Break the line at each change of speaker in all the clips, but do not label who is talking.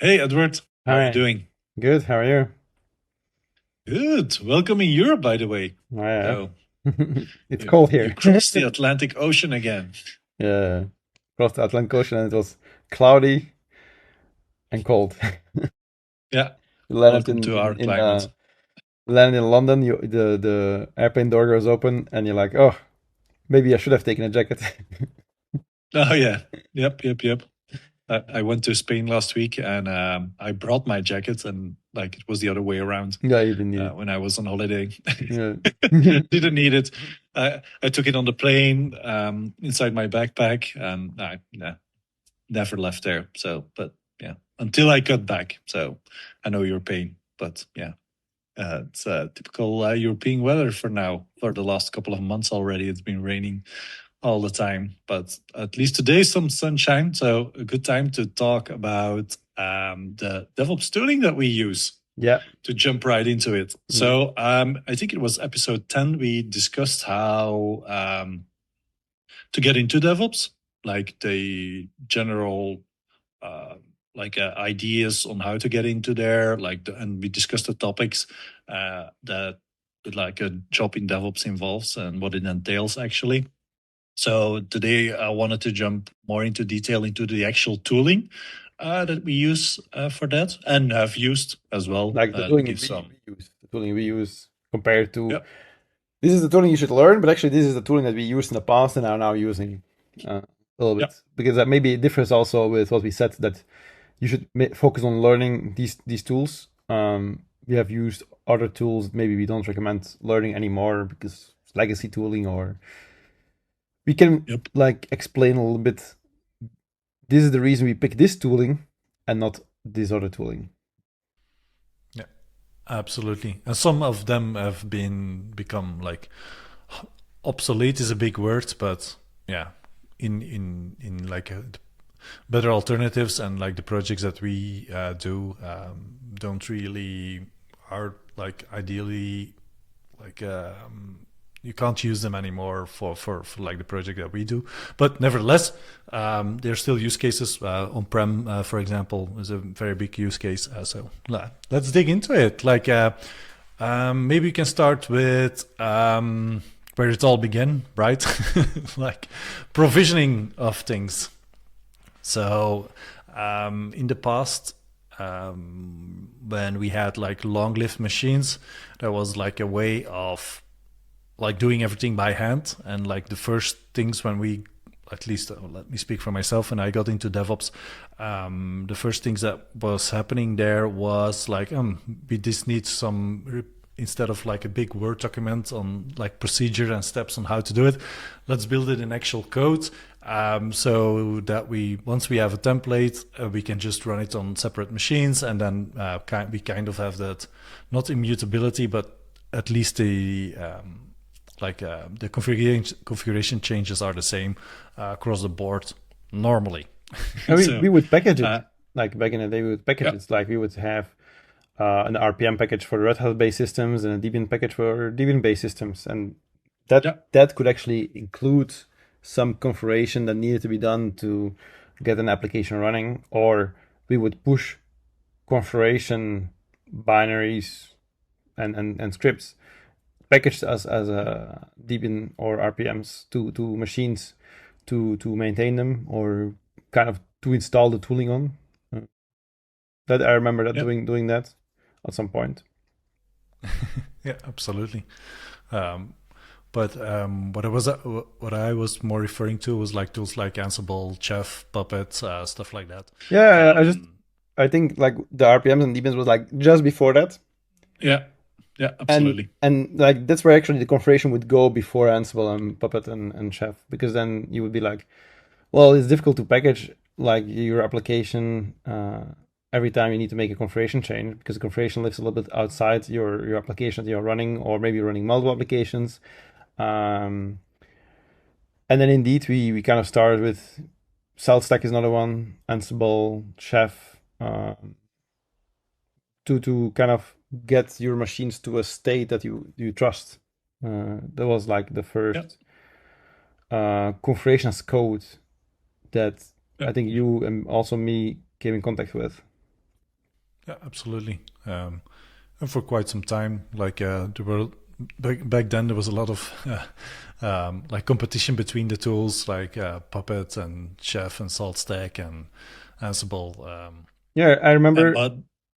Hey Edward, how are you
Hi,
doing?
good. How are you?
Good. Welcome in Europe, by the way.
Yeah,
So
it's
you
cold
you
here.
crossed the Atlantic Ocean again.
Yeah, across the Atlantic Ocean, and it was cloudy and cold.
Yeah.
We landed
Welcome to our climate.
landed in London. The airplane door goes open, and you're like, oh, maybe I should have taken a jacket.
Oh yeah. Yep. I went to Spain last week and I brought my jacket and like it was the other way around
Yeah, you didn't need it.
when I was on holiday.
Yeah.
Didn't need it. I took it on the plane inside my backpack and I never left there. So, but yeah, until I got back. So I know your pain, but yeah, it's typical European weather for now. For the last couple of months already, it's been raining all the time. But at least today, some sunshine. So a good time to talk about the DevOps tooling that we use
Yeah.
to jump right into it.
Mm.
So I think it was episode 10. We discussed how to get into DevOps, like the general uh, ideas on how to get into there, and we discussed the topics that like a job in DevOps involves and what it entails actually. So today I wanted to jump more into detail into the actual tooling that we use for that and have used as well.
Like the
To
tooling
give some,
the tooling we use compared to
yeah,
this is the tooling you should learn, but actually this is the tooling that we used in the past and are now using a little
yeah,
bit because that maybe it differs also with what we said that you should focus on learning these tools. We have used other tools maybe we don't recommend learning anymore because it's legacy tooling, or we can
yep.
like explain a little bit. This is the reason we pick this tooling and not this other tooling.
Yeah, absolutely. And some of them have become like obsolete is a big word, but yeah, in like better alternatives and like the projects that we do don't really are like ideally like you can't use them anymore for like the project that we do. But nevertheless, there's still use cases. On-prem, for example, is a very big use case. So let's dig into it. Maybe we can start with where it all began, right? Like provisioning of things. So in the past, when we had like long-lived machines, there was like a way of like doing everything by hand. And like the first things when we, at least let me speak for myself, and I got into DevOps, the first things that was happening there was like, we just need some instead of like a big Word document on like procedure and steps on how to do it, let's build it in actual code. So that we once we have a template, we can just run it on separate machines, and then we kind of have that not immutability, but at least the configuration changes are the same across the board normally.
And
So
we would package it
uh,
like back in the day. We would package
yeah,
it like we would have an RPM package for Red Hat based systems and a Debian package for Debian based systems, and
yeah,
that could actually include some configuration that needed to be done to get an application running, or we would push configuration binaries and scripts packaged as a Debian or RPMs to machines to maintain them or kind of to install the tooling on. Uh, That I remember that
yeah.
doing that at some point.
Yeah, absolutely. Um, but what I was more referring to was like tools like Ansible, Chef, Puppet, stuff like that.
Yeah,
Um,
I think like the RPMs and Debians was like just before that,
Yeah, yeah, absolutely.
and like that's where actually the configuration would go before Ansible and Puppet and Chef, because then you would be like, well, it's difficult to package like your application every time you need to make a configuration change, because the configuration lives a little bit outside your application that you're running, or maybe you're running multiple applications. Um, and then indeed we kind of started with SaltStack is another one, Ansible, Chef, to kind of get your machines to a state that you trust. That was like the
Yeah,
first configuration as code that
yeah.
I think you and also me came in contact with.
Yeah, absolutely. And for quite some time, like there were back then, there was a lot of like competition between the tools, like Puppet and Chef and SaltStack and Ansible.
Yeah,
But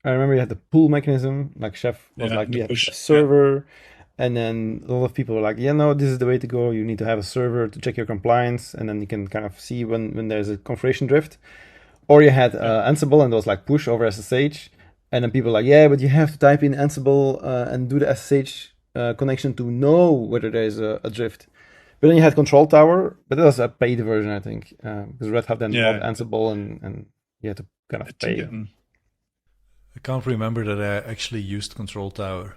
I remember you had the pull mechanism. Like Chef was
yeah,
like,
the
we had
push.
a server, and then a lot of people were like, yeah, no, this is the way to go. You need to have a server to check your compliance, and then you can kind of see when there's a configuration drift. Or you had
Yeah,
Ansible, and it was like push over SSH, and then people were like, yeah, but you have to type in Ansible and do the SSH connection to know whether there's a drift. But then you had Control Tower, but that was a paid version, I think, because Red Hat then bought
yeah.
Ansible, and you had to kind
I
of
think
pay.
I can't remember that I actually used Control Tower.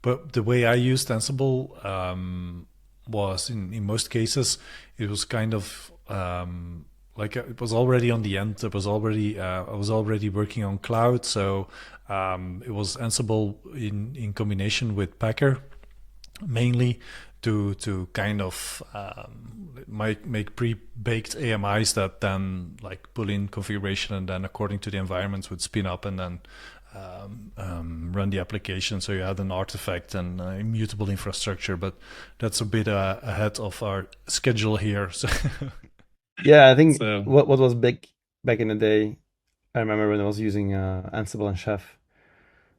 But the way I used Ansible was in most cases, it was kind of like it was already on the end. It was already I was already working on cloud, so it was Ansible in combination with Packer mainly to kind of make pre-baked AMIs that then like pull in configuration and then according to the environments would spin up and then run the application. So you had an artifact and immutable infrastructure, but that's a bit ahead of our schedule here. So
Yeah, I think
so.
what was big back in the day, I remember when I was using Ansible and Chef,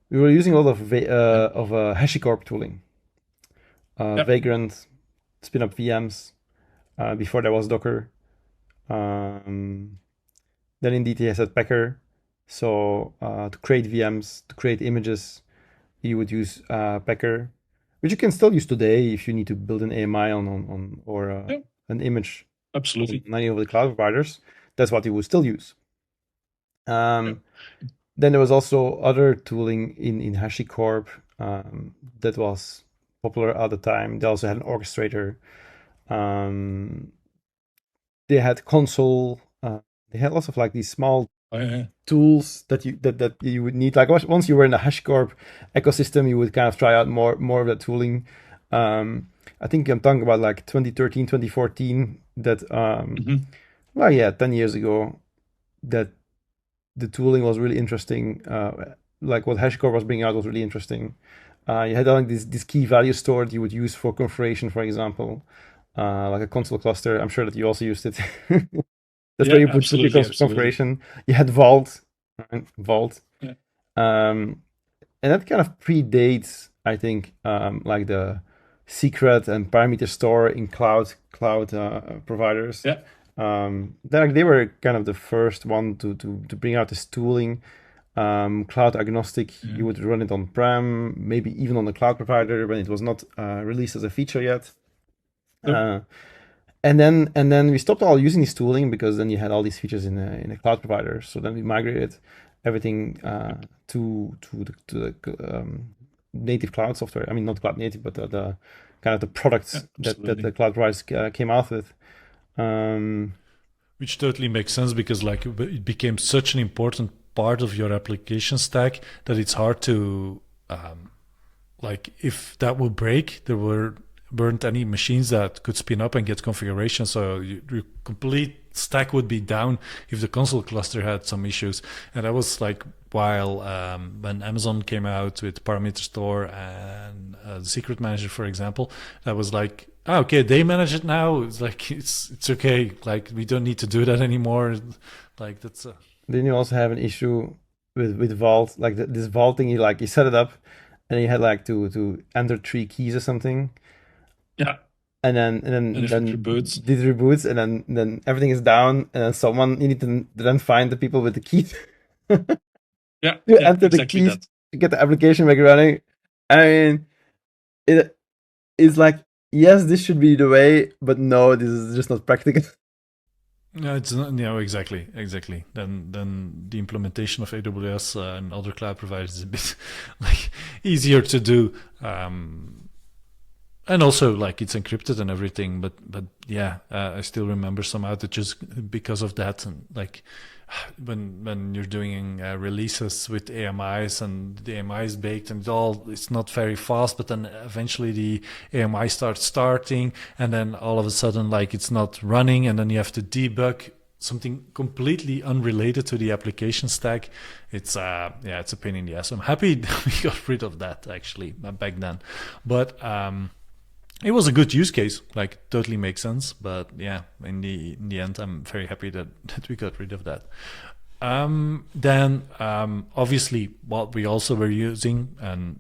we were using a lot of HashiCorp tooling,
Yep.
Vagrant, spin up VMs. Before there was Docker. Um, then indeed he had Packer. So to create VMs, to create images, you would use Packer, which you can still use today if you need to build an AMI on or
Yep.
an image
Absolutely.
on any of the cloud providers. That's what you would still use.
Yep.
Then there was also other tooling in HashiCorp that was popular at the time. They also had an orchestrator. They had console. They had lots of like these small
Oh, yeah.
tools that you would need. Like once you were in the HashiCorp ecosystem, you would kind of try out more of that tooling. I think I'm talking about like 2013, 2014. That well, yeah, 10 years ago. That the tooling was really interesting. Like what HashiCorp was bringing out was really interesting. You had like this key value store that you would use for configuration, for example, like a console cluster. I'm sure that you also used it. That's
Yeah,
where you put your
absolutely.
configuration. You had Vault, right? Vault,
Yeah.
and that kind of predates, I think, like the secret and parameter store in cloud providers.
Yeah.
They were kind of the first one to bring out this tooling. Cloud agnostic, you would run it on prem, maybe even on the cloud provider when it was not released as a feature yet. And then we stopped all using this tooling because then you had all these features in a cloud provider. So then we migrated everything to the native cloud software. I mean, not cloud native, but the kind of the products that the cloud providers came out with.
Which totally makes sense because like it became such an important part of your application stack that it's hard to like if that would break, there weren't any machines that could spin up and get configuration. So your complete stack would be down if the console cluster had some issues. And that was like while when Amazon came out with Parameter Store and the Secret Manager, for example, that was like, oh, okay, they manage it now. It's like it's okay. Like we don't need to do that anymore. Like that's.
Then you also have an issue with Vault, like this Vault thing. You set it up, and you had like to enter 3 keys or something.
Yeah.
And then
it reboots.
It reboots, and then everything is down, and then you need to then find the people with the keys.
Yeah.
to enter the keys to get the application back running. I mean, it's like, yes, this should be the way, but no, this is just not practical.
No, it's not. No, exactly. Then the implementation of AWS and other cloud providers is a bit like easier to do, and also like it's encrypted and everything. But yeah, I still remember some outages because of that, and like when you're doing releases with AMIs and the AMI is baked and it's not very fast, but then eventually the AMI starts starting and then all of a sudden like it's not running and then you have to debug something completely unrelated to the application stack, it's it's a pain in the ass. I'm happy that we got rid of that actually back then, but it was a good use case, like totally makes sense. But yeah, in the end, I'm very happy that we got rid of that. Then obviously what we also were using, and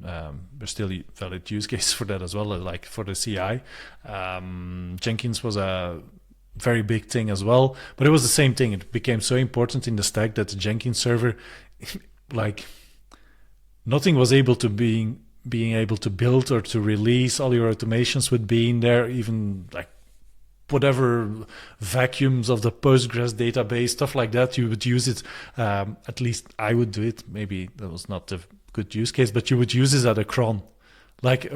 there's still a valid use case for that as well, like for the CI. Jenkins was a very big thing as well, but it was the same thing. It became so important in the stack that the Jenkins server, like nothing was able to being able to build or to release all your automations would be in there, even like whatever vacuums of the Postgres database, stuff like that, you would use it. At least I would do it. Maybe that was not a good use case, but you would use it at a cron, like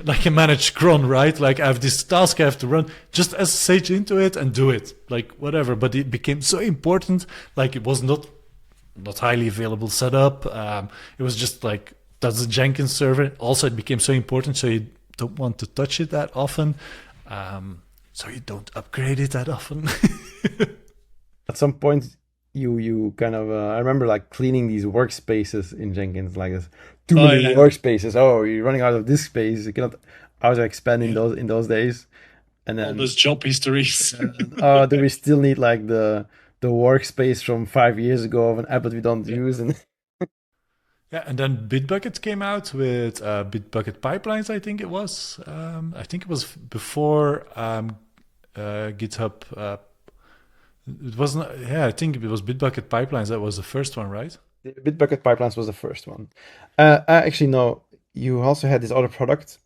like a managed cron, right? Like I have this task I have to run, just SSH into it and do it, like whatever. But it became so important, like it was not highly available setup. It was just like that's a Jenkins server. Also, it became so important, so you don't want to touch it that often. So you don't upgrade it that often.
At some point, you kind of I remember like cleaning these workspaces in Jenkins, like there's too many workspaces. Oh, you're running out of disk space. You cannot. I was expanding those in those days, and then
all those job histories.
Oh, do we still need like the workspace from 5 years ago of an app that we don't use? And
yeah, and then Bitbucket came out with Bitbucket pipelines. I think it was. I think it was before GitHub. It wasn't. Yeah, I think it was Bitbucket pipelines. That was the first one, right?
The Bitbucket pipelines was the first one. Actually, no. You also had this other product,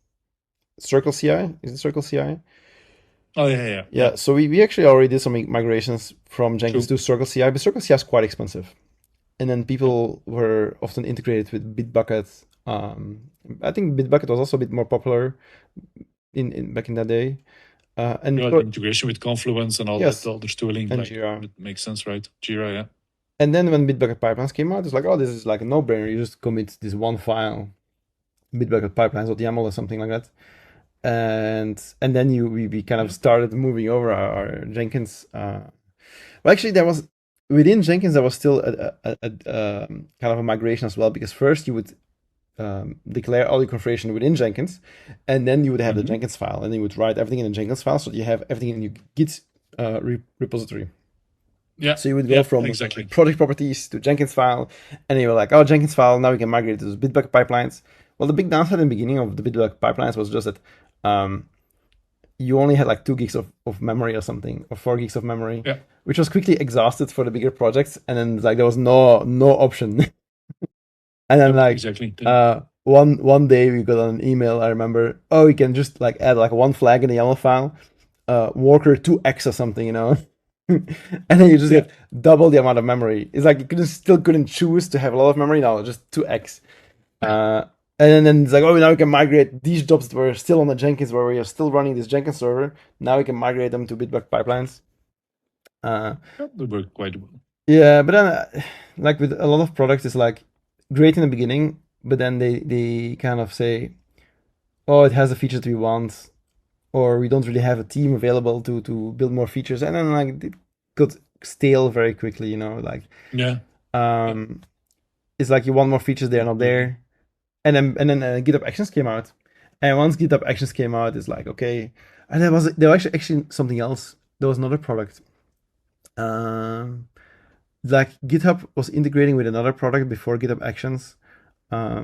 Circle CI. Is it Circle CI?
Oh yeah.
Yeah. So we actually already did some migrations from Jenkins to Circle CI, but Circle CI is quite expensive. And then people were often integrated with Bitbucket. I think Bitbucket was also a bit more popular in back in that day. And
integration with Confluence and all that other tooling.
And
like,
Jira.
It makes sense, right? Jira, yeah.
And then when Bitbucket pipelines came out, it's like, oh, this is like a no-brainer. You just commit this one file, Bitbucket pipelines.yaml or something like that. And then we kind of started moving over our Jenkins. Well, actually, there was within Jenkins there was still a kind of a migration as well, because first you would declare all your configuration within Jenkins, and then you would have the Jenkins file, and then you would write everything in the Jenkins file, so you have everything in your Git repository.
Yeah.
So you would go from project properties to Jenkins file, and you were like, oh, Jenkins file, now we can migrate to those Bitbucket pipelines. Well, the big downside in the beginning of the Bitbucket pipelines was just that you only had like 2 gigs of memory or something, or 4 gigs of memory, which was quickly exhausted for the bigger projects, and then like there was no option. And then one day we got an email, I remember, oh, you can just like add like one flag in the YAML file, worker 2x or something, you know. And then you just get double the amount of memory. It's like you still couldn't choose to have a lot of memory. No, just 2x. And then it's like, oh, now we can migrate these jobs that were still on the Jenkins, where we are still running this Jenkins server. Now we can migrate them to Bitbucket pipelines.
They work quite well.
Yeah, but then like with a lot of products, it's like great in the beginning, but then they kind of say, oh, it has the features that we want, or we don't really have a team available to build more features, and then like it got stale very quickly, you know, like it's like you want more features, they're not there. And then GitHub Actions came out, and once GitHub Actions came out, it's like, okay. And there was actually something else. There was another product. Like GitHub was integrating with another product before GitHub Actions. I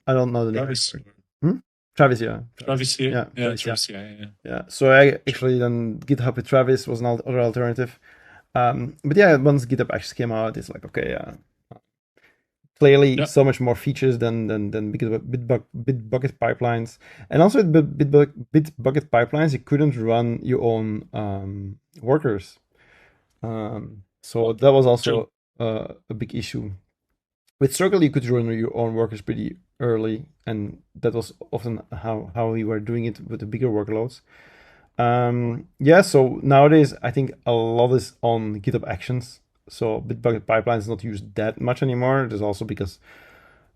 don't know the name. Travis, yeah.
Travis,
yeah. So I actually then GitHub with Travis was another alternative. But yeah, once GitHub Actions came out, it's like, okay, clearly so much more features than Bitbucket pipelines. And also with Bitbucket pipelines, you couldn't run your own workers. So that was also a big issue. With Circle, you could run your own workers pretty early, and that was often how we were doing it with the bigger workloads. So nowadays, I think a lot is on GitHub Actions. So Bitbucket pipelines is not used that much anymore. There's also because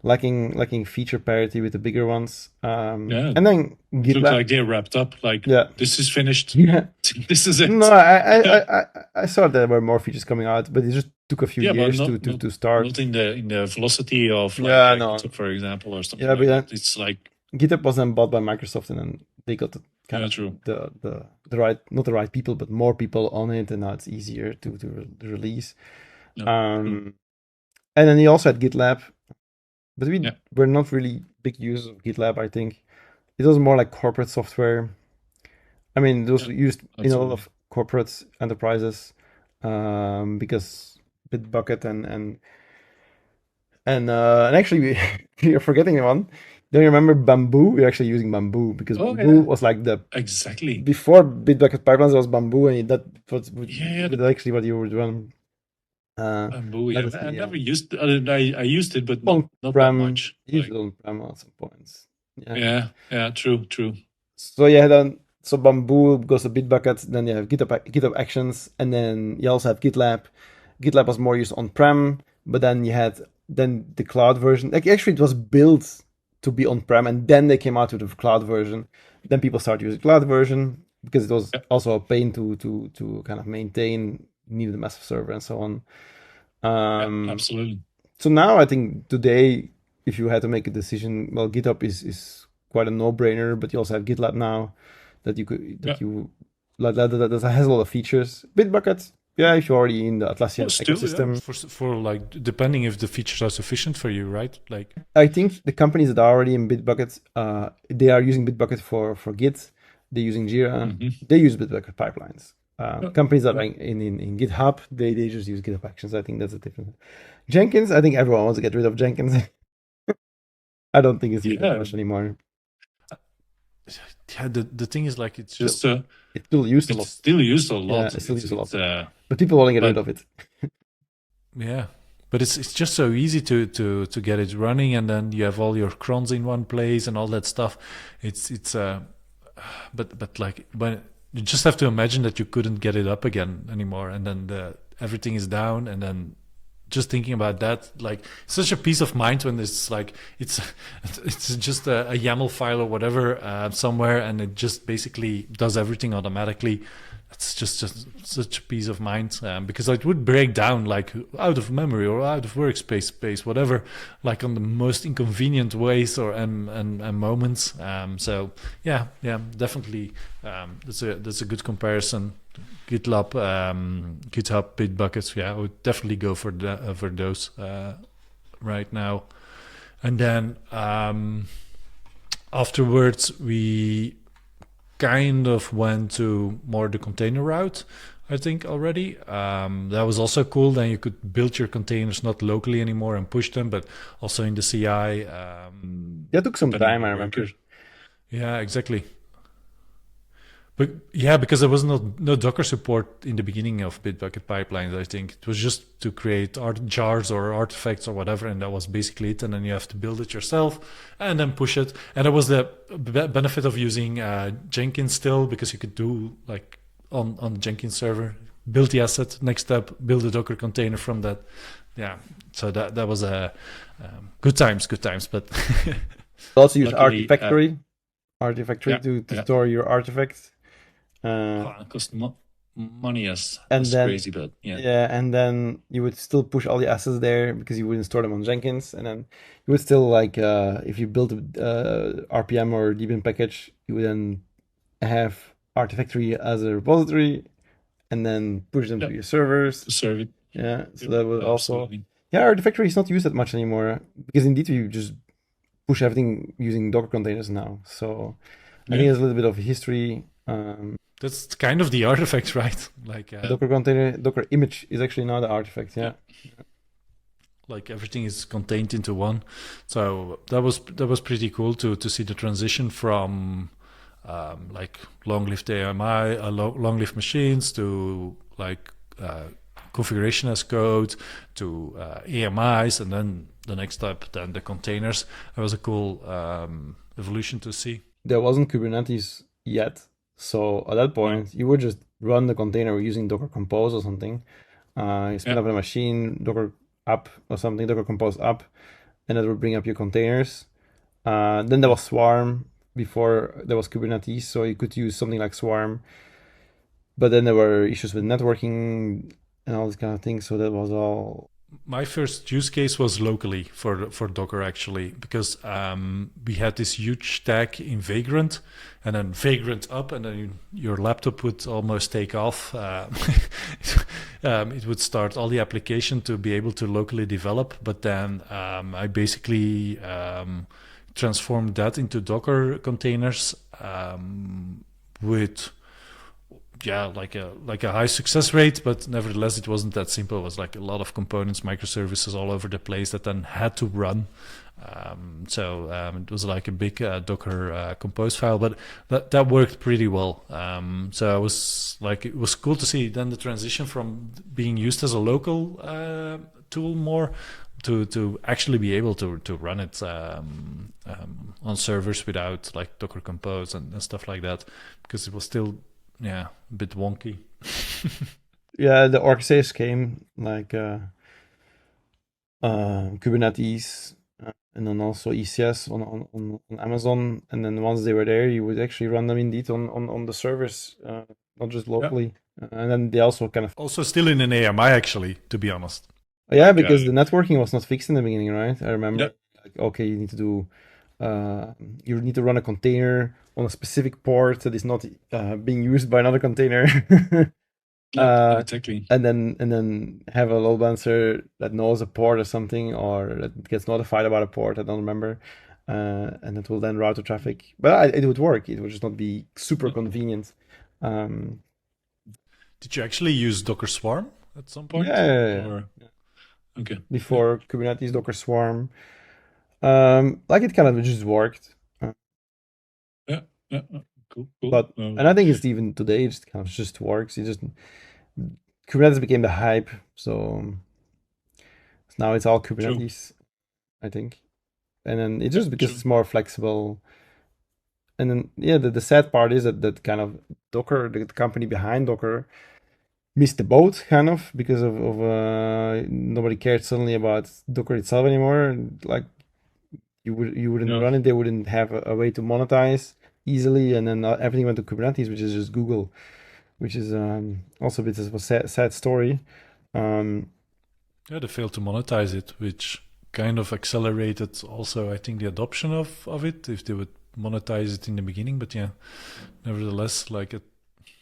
lacking feature parity with the bigger ones.
Yeah.
And then
It looked
GitLab.
like they wrapped up. Like,
Yeah.
this is finished.
Yeah.
This is it.
No, I saw there were more features coming out, but it just took a few
Yeah, but
years
not
to start.
not in the velocity of like
Yeah, no.
GitHub, for example, or something
Yeah,
like
but
that.
then
It's like
GitHub was then bought by Microsoft, and then they got the kind
Yeah,
of
true.
the right, not the right people, but more people on it, and now it's easier to release.
Yeah, true.
And then you also had GitLab, but we
Yeah.
were not really big users of GitLab. I think it was more like corporate software. I mean, it was
Yeah,
used in a lot
absolutely.
of corporate enterprises because Bitbucket and actually we are forgetting one. Don't you remember Bamboo? We're actually using Bamboo because
Oh,
Bamboo
yeah.
was like the
Exactly.
before Bitbucket pipelines was Bamboo, and that was
Yeah,
actually what you were doing.
Bamboo. Yeah,
Legacy,
I
yeah.
never used. I used it, but not that
On-prem,
much.
used
Like,
it on-prem at some points.
yeah, true.
So yeah, then so Bamboo goes to Bitbucket, then you have GitHub Actions, and then you also have GitLab. GitLab was more used on-prem, but then you had the cloud version. Like actually, it was built to be on-prem, and then they came out with the cloud version. Then people started using cloud version because it was
Yeah.
also a pain to kind of maintain. You needed a massive server and so on.
Yeah, absolutely.
So now I think today, if you had to make a decision, well, GitHub is quite a no-brainer, but you also have GitLab now that you could that has a lot of features. Bitbucket, yeah, if you're already in the Atlassian
Still,
ecosystem.
yeah, for like depending if the features are sufficient for you, right? Like,
I think the companies that are already in Bitbucket, they are using Bitbucket for Git. They're using Jira. They use Bitbucket pipelines. Companies that are in GitHub, they just use GitHub Actions. I think that's a difference. Jenkins, I think everyone wants to get rid of Jenkins. I don't think it's used that much anymore.
Yeah, the thing is, like, it's
Just
it's still used a lot.
It's still used a lot.
Yeah, it's still used a lot.
But
But people want to get rid of it.
Yeah, but it's just so easy to get it running, and then you have all your crons in one place and all that stuff. But like, when you just have to imagine that you couldn't get it up again anymore, and then everything is down, and then just thinking about that, like, such a peace of mind when it's like it's just a YAML file or whatever somewhere, and it just basically does everything automatically. It's just such a peace of mind, because it would break down like out of memory or out of workspace space, whatever, like on the most inconvenient ways or and moments. So yeah, definitely, that's a good comparison. GitLab, GitHub, Bitbuckets. Yeah, I would definitely go for those right now. And then afterwards, we kind of went to more the container route, I think, already. That was also cool. Then you could build your containers not locally anymore and push them, but also in the CI.
That took some time, I remember.
Yeah, exactly. But yeah, because there was no Docker support in the beginning of Bitbucket pipelines, I think. It was just to create jars or artifacts or whatever, and that was basically it. And then you have to build it yourself and then push it. And that was the benefit of using Jenkins still, because you could do, like, on the Jenkins server, build the asset, next step, build a Docker container from that. Yeah, so that was a good times, but...
Also use Artifactory to store your artifacts.
It cost money as crazy, but yeah.
Yeah, and then you would still push all the assets there because you wouldn't store them on Jenkins, and then you would still, like, if you build a RPM or Debian package, you would then have Artifactory as a repository, and then push them to your servers.
To serve it.
Yeah, so that was also... Yeah, Artifactory is not used that much anymore, because indeed you just push everything using Docker containers now. So I think there's a little bit of history.
That's kind of the artifact, right? Like
Docker container, Docker image is actually now the artifact. Yeah.
Like everything is contained into one. So that was pretty cool to see the transition from like long-lived AMI, long-lived machines to like configuration as code to AMIs, and then the next step, then the containers. That was a cool evolution to see.
There wasn't Kubernetes yet, so at that point you would just run the container using Docker Compose or something. You spin up a machine, Docker app or something, Docker Compose app, and that would bring up your containers. Then there was Swarm before there was Kubernetes, so you could use something like Swarm. But then there were issues with networking and all this kind of things, so that was all.
My first use case was locally for Docker, actually, because we had this huge stack in Vagrant, and then Vagrant up, and then your laptop would almost take off. It would start all the application to be able to locally develop, but then I basically transformed that into Docker containers with like a high success rate, but nevertheless it wasn't that simple. It was like a lot of components, microservices all over the place that then had to run. It was like a big Docker compose file, but that worked pretty well. So I was like, it was cool to see then the transition from being used as a local tool more to actually be able to run it on servers without like Docker Compose and stuff like that, because it was still a bit wonky.
Yeah, the orchestrators came like Kubernetes and then also ECS on Amazon, and then once they were there, you would actually run them indeed on the servers, not just locally. And then they also kind of
also still in an AMI, actually, to be honest.
Yeah, because the networking was not fixed in the beginning, right? I remember. Like, okay, you need to do you need to run a container on a specific port that is not being used by another container.
Exactly.
And then have a load balancer that knows a port or something, or that gets notified about a port. I don't remember, and it will then route the traffic. But it would work. It would just not be super convenient.
Did you actually use Docker Swarm at some point?
Yeah.
Okay.
Before Kubernetes, Docker Swarm. Like it kind of just worked.
Cool.
But and I think it's even today, it just kind of just works. Kubernetes became the hype, so now it's all Kubernetes, I think. And then it's just because it's more flexible. And then the sad part is that kind of Docker, the company behind Docker, missed the boat kind of because of nobody cared suddenly about Docker itself anymore. Like you wouldn't run it, they wouldn't have a way to monetize easily, and then everything went to Kubernetes, which is just Google, which is also a bit of a sad story.
They failed to monetize it, which kind of accelerated also, I think, the adoption of it, if they would monetize it in the beginning. But nevertheless, like it.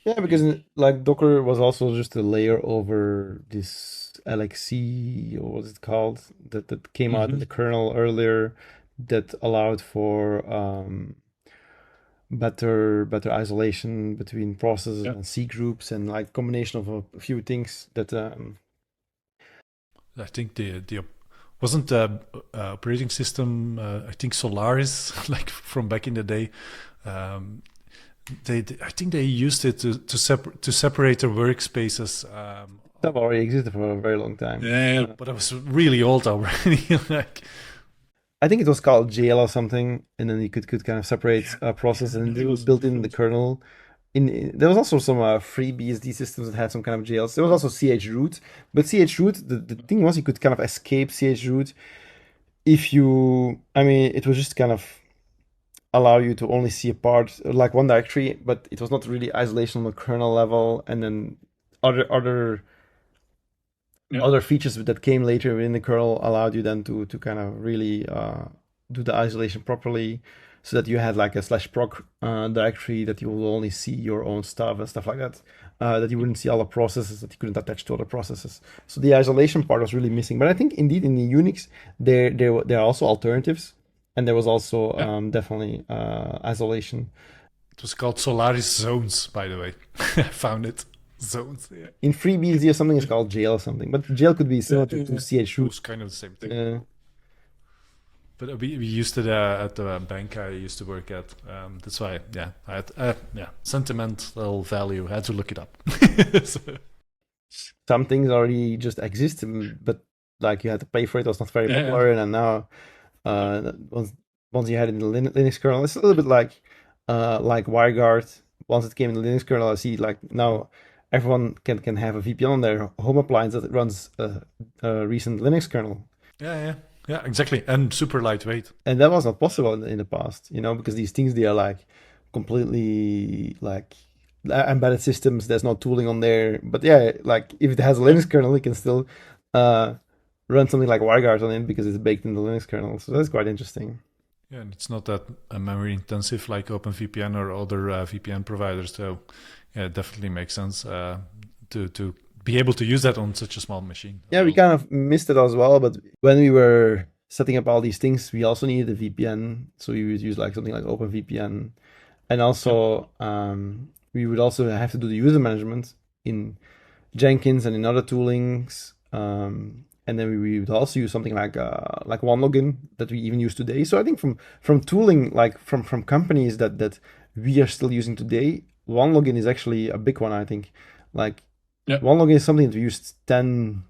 Yeah, because like Docker was also just a layer over this LXC, or what's it called, that came out in the kernel earlier, that allowed for better isolation between processes and C groups, and like combination of a few things that.
I think the wasn't the operating system. I think Solaris, like from back in the day. I think they used it to separate their workspaces.
That already existed for a very long time.
Yeah, but it was really old already. Like,
I think it was called jail or something, and then you could kind of separate process, and it was built in the kernel. There was also some FreeBSD systems that had some kind of jails. There was also chroot, but chroot, the thing was you could kind of escape chroot if you. I mean, it was just kind of allow you to only see a part, like one directory, but it was not really isolation on the kernel level, and then other features that came later within the kernel allowed you then to kind of really do the isolation properly, so that you had like a /proc directory that you will only see your own stuff and stuff like that, that you wouldn't see all the processes, that you couldn't attach to other processes. So the isolation part was really missing. But I think indeed in the Unix there are also alternatives. And there was also definitely isolation.
It was called Solaris Zones, by the way. I found it. Zones. Yeah.
In FreeBSD or something is called jail or something, but jail could be similar to chroot.
It was kind of the same thing. But we used it at the bank I used to work at. That's why, I had sentimental value. I had to look it up.
Some things already just exist, but like you had to pay for it. It was not very popular, and now. Once you had it in the Linux kernel, it's a little bit like WireGuard. Once it came in the Linux kernel, I see like now everyone can have a VPN on their home appliance that runs a recent Linux kernel.
Yeah. Yeah, exactly. And super lightweight.
And that was not possible in the past, because these things, they are like completely like embedded systems. There's no tooling on there. But yeah, like if it has a Linux kernel, it can still run something like WireGuard on it because it's baked in the Linux kernel. So that's quite interesting.
Yeah, and it's not that memory intensive like OpenVPN or other VPN providers. So yeah, it definitely makes sense to be able to use that on such a small machine.
Yeah, we kind of missed it as well. But when we were setting up all these things, we also needed a VPN. So we would use like something like OpenVPN. And also, we would also have to do the user management in Jenkins and in other toolings. And then we would also use something like OneLogin that we even use today. So I think from tooling, like from companies that we are still using today, OneLogin is actually a big one, I think. Like OneLogin is something that we used 10,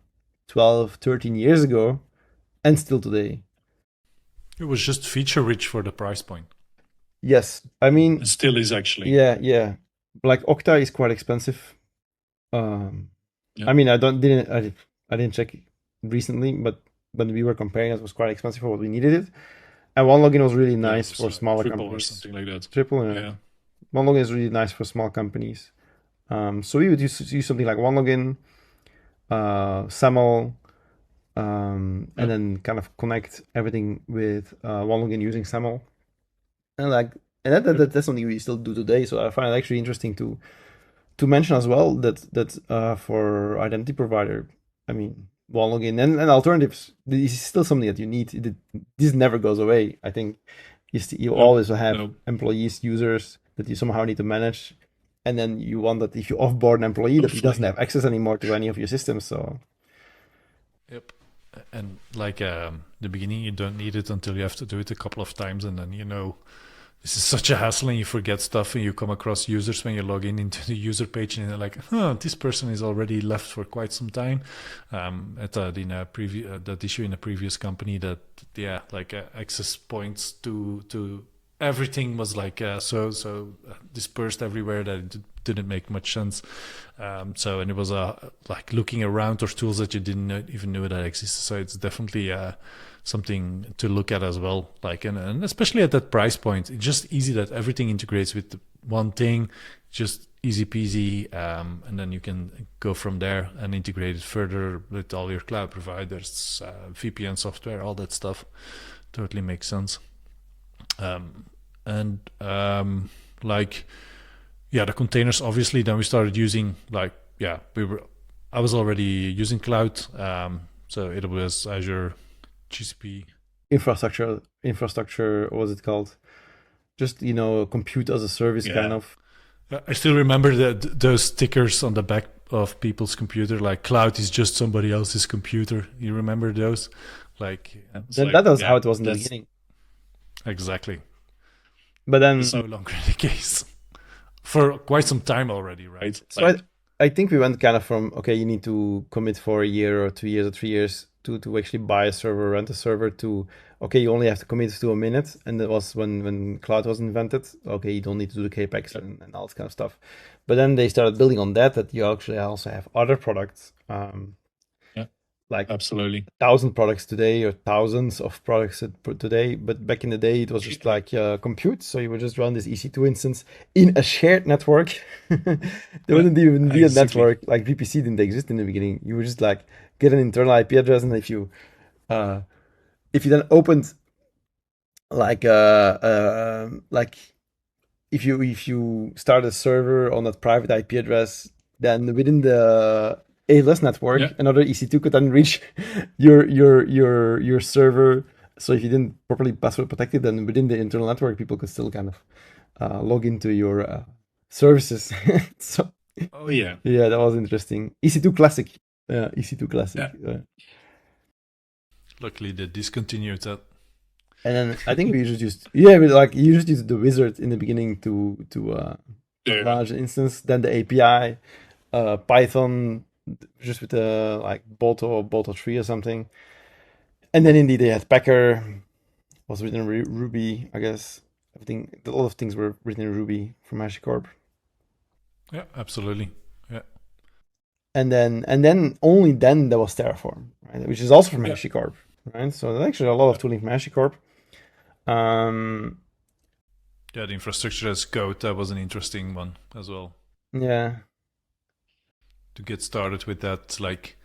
12, 13 years ago and still today.
It was just feature rich for the price point.
Yes, I mean,
It still is actually.
Yeah. Like Okta is quite expensive. I mean, I didn't check recently, but when we were comparing, it was quite expensive for what we needed it. And OneLogin was really nice for smaller companies.
Or something like that.
Triple, yeah. OneLogin is really nice for small companies. So we would use something like OneLogin, SAML, and then kind of connect everything with OneLogin using SAML. And that's something we still do today. So I find it actually interesting to mention as well that for identity provider, I mean, OneLogin and alternatives, this is still something that you need. This never goes away. I think you always have employees, users that you somehow need to manage, and then you want that if you offboard an employee that he doesn't have access anymore to any of your systems. So
yep. And like the beginning, you don't need it until you have to do it a couple of times, and then this is such a hassle, and you forget stuff, and you come across users when you log into the user page, and you're like, this person is already left for quite some time. That issue in a previous company that access points to everything was like so dispersed everywhere that it didn't make much sense. And it was like looking around those tools that you didn't even know that existed. So it's definitely something to look at as well. Like and especially at that price point, it's just easy that everything integrates with one thing, just easy peasy, and then you can go from there and integrate it further with all your cloud providers, VPN software, all that stuff. Totally makes sense. The containers, obviously, then we started using I was already using cloud, so AWS, Azure, GCP.
Infrastructure, what was it called? Just, compute as a service kind of.
I still remember those stickers on the back of people's computer, like cloud is just somebody else's computer. You remember those?
That was how it was in the beginning.
Exactly.
But then
it's no longer the case for quite some time already, right?
So I think we went kind of from, okay, you need to commit for a year or 2 years or 3 years to actually buy a server, rent a server, to, okay, you only have to commit to a minute. And that was when cloud was invented. Okay, you don't need to do the CAPEX and all this kind of stuff. But then they started building on that you actually also have other products. Like
absolutely
1,000 products today or thousands of products today. But back in the day, it was just like compute. So you would just run this EC2 instance in a shared network. There wouldn't even be a network. Like VPC didn't exist in the beginning. You would just like get an internal IP address, and if you then opened if you start a server on that private IP address, then within the AWS network, another EC2 could then reach your server. So if you didn't properly password protect it, then within the internal network, people could still kind of log into your services. So,
yeah,
that was interesting. EC2 Classic. EC2 Classic.
Yeah.
Luckily, they discontinued that.
And then I think you just used the wizard in the beginning to launch an instance, then the API, Python, just with the Bolto 3 or something. And then indeed they had Packer, was written in Ruby, I guess. A lot of things were written in Ruby from HashiCorp.
Yeah, absolutely. Yeah.
And then only then there was Terraform, right? Which is also from HashiCorp. right? So there's actually a lot of tooling from HashiCorp.
Yeah, the infrastructure as code, that was an interesting one as well.
Yeah.
To get started with that, like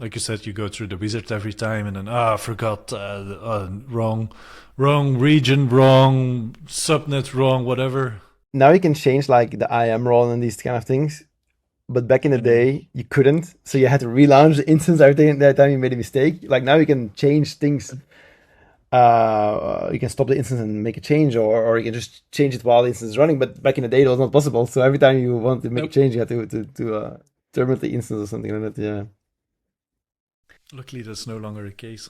you said, you go through the wizard every time, and then I forgot, wrong region, wrong subnet, wrong whatever.
Now you can change like the IAM role and these kind of things, but back in the day you couldn't. So you had to relaunch the instance every time you made a mistake. Like now you can change things. You can stop the instance and make a change, or you can just change it while the instance is running. But back in the day, it was not possible. So every time you want to make a change, you had to terminate the instance or something like that. Yeah.
Luckily, that's no longer the case.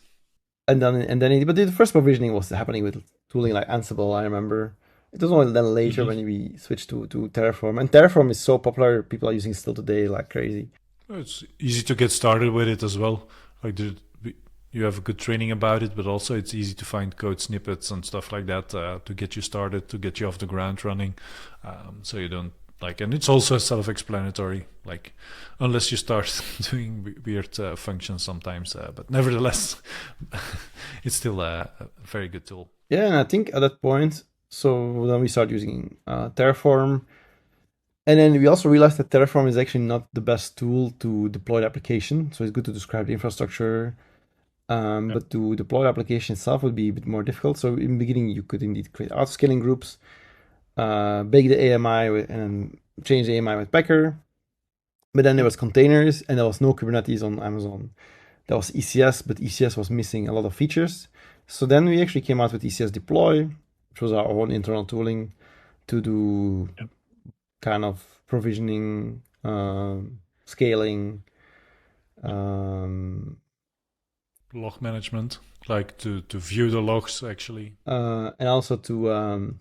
But the first provisioning was happening with tooling like Ansible. I remember it was only then later when we switched to Terraform, and Terraform is so popular. People are using it still today like crazy.
It's easy to get started with it as well. Like you have a good training about it, but also it's easy to find code snippets and stuff like that to get you started, to get you off the ground running. So you don't and it's also self-explanatory. Like unless you start doing weird functions sometimes, but nevertheless, it's still a very good tool.
Yeah, and I think at that point, so then we started using Terraform. And then we also realized that Terraform is actually not the best tool to deploy the application. So it's good to describe the infrastructure, but to deploy the application itself would be a bit more difficult. So in the beginning, you could indeed create autoscaling groups, bake the AMI and then change the AMI with Packer. But then there was containers, and there was no Kubernetes on Amazon. There was ECS, but ECS was missing a lot of features. So then we actually came out with ECS Deploy, which was our own internal tooling to do kind of provisioning, scaling,
log management, like to view the logs actually,
and also to